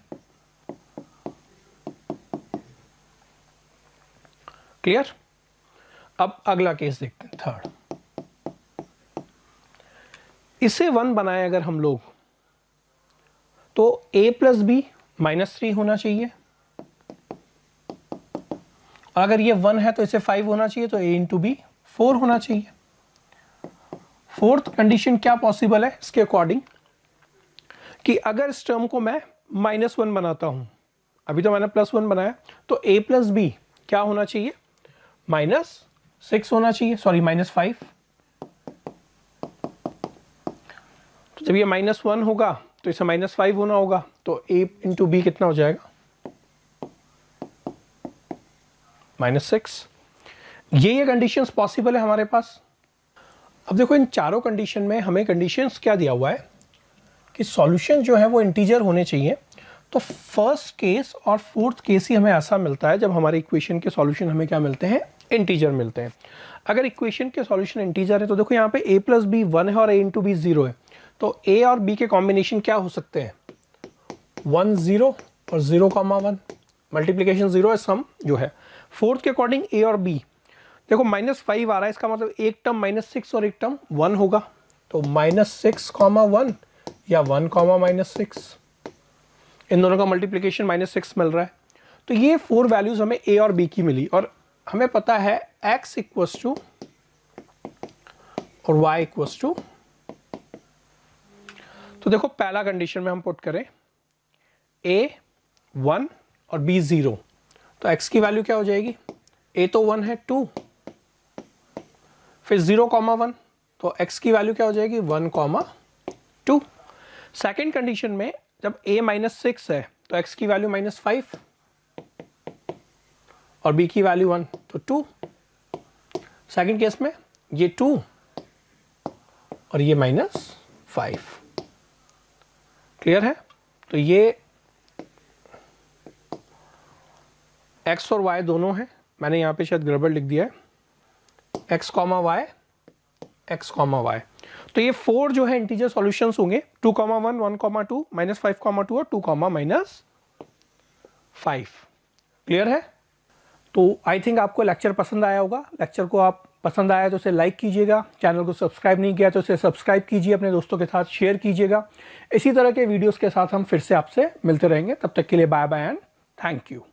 क्लियर, अब अगला केस देखते हैं, थर्ड। इसे 1 बनाए अगर हम लोग, तो a + b -3 होना चाहिए, और अगर ये 1 है तो इसे 5 होना चाहिए, तो a × b 4 होना चाहिए। फोर्थ कंडीशन क्या पॉसिबल है इसके अकॉर्डिंग, कि अगर इस टर्म को मैं -1 बनाता हूं, अभी तो मैंने +1 बनाया, तो a + b क्या होना चाहिए, -6 होना चाहिए, सॉरी -5, जब ये -1 होगा तो इसे -5 होना होगा, तो a इंटू बी कितना हो जाएगा, -6। ये कंडीशंस पॉसिबल है हमारे पास। अब देखो इन चारों कंडीशन में हमें कंडीशंस क्या दिया हुआ है कि सॉल्यूशन जो है वो इंटीजर होने चाहिए। तो फर्स्ट केस और फोर्थ केस ही हमें ऐसा मिलता है जब हमारे इक्वेशन के सॉल्यूशन हमें क्या मिलते हैं, इंटीजर मिलते हैं। अगर इक्वेशन के सॉल्यूशन इंटीजर है तो देखो यहाँ पे a प्लस बी 1 है और a इंटू बी 0 है, तो a और b के कॉम्बिनेशन क्या हो सकते हैं, 1 0 और 0 1, मल्टीप्लीकेशन 0 है, सम जो है। फोर्थ के अकॉर्डिंग a और b देखो -5 आ रहा है, इसका मतलब एक टर्म -6 और एक टर्म 1 होगा, तो -6 1 या 1 -6, इन दोनों का मल्टीप्लिकेशन -6 मिल रहा है। तो ये 4 वैल्यूज हमें a और b की मिली और हमें पता है x इक्वल्स टू और y इक्वल्स टू। तो देखो पहला कंडीशन में हम पुट करें a 1 और b 0, तो x की वैल्यू क्या हो जाएगी, a तो 1 है 2, फिर 0 1, तो x की वैल्यू क्या हो जाएगी 1 2। सेकेंड कंडीशन में जब a -6 है तो x की वैल्यू -5 और b की वैल्यू 1, तो 2। सेकेंड केस में ये 2 और ये -5। क्लियर है? तो ये x और y दोनों हैं, मैंने यहाँ पे शायद गड़बड़ लिख दिया है, x, y, x, y। तो ये 4 जो है इंटीजर सॉल्यूशंस होंगे, 2, 1, 1, 2, -5, 2 और 2, -5। क्लियर है? तो आई थिंक आपको लेक्चर पसंद आया होगा। लेक्चर को आप पसंद आया तो इसे लाइक कीजिएगा, चैनल को सब्सक्राइब नहीं किया तो इसे सब्सक्राइब कीजिए, अपने दोस्तों के साथ शेयर कीजिएगा। इसी तरह के वीडियोस के साथ हम फिर से आपसे मिलते रहेंगे, तब तक के लिए bye bye and thank you.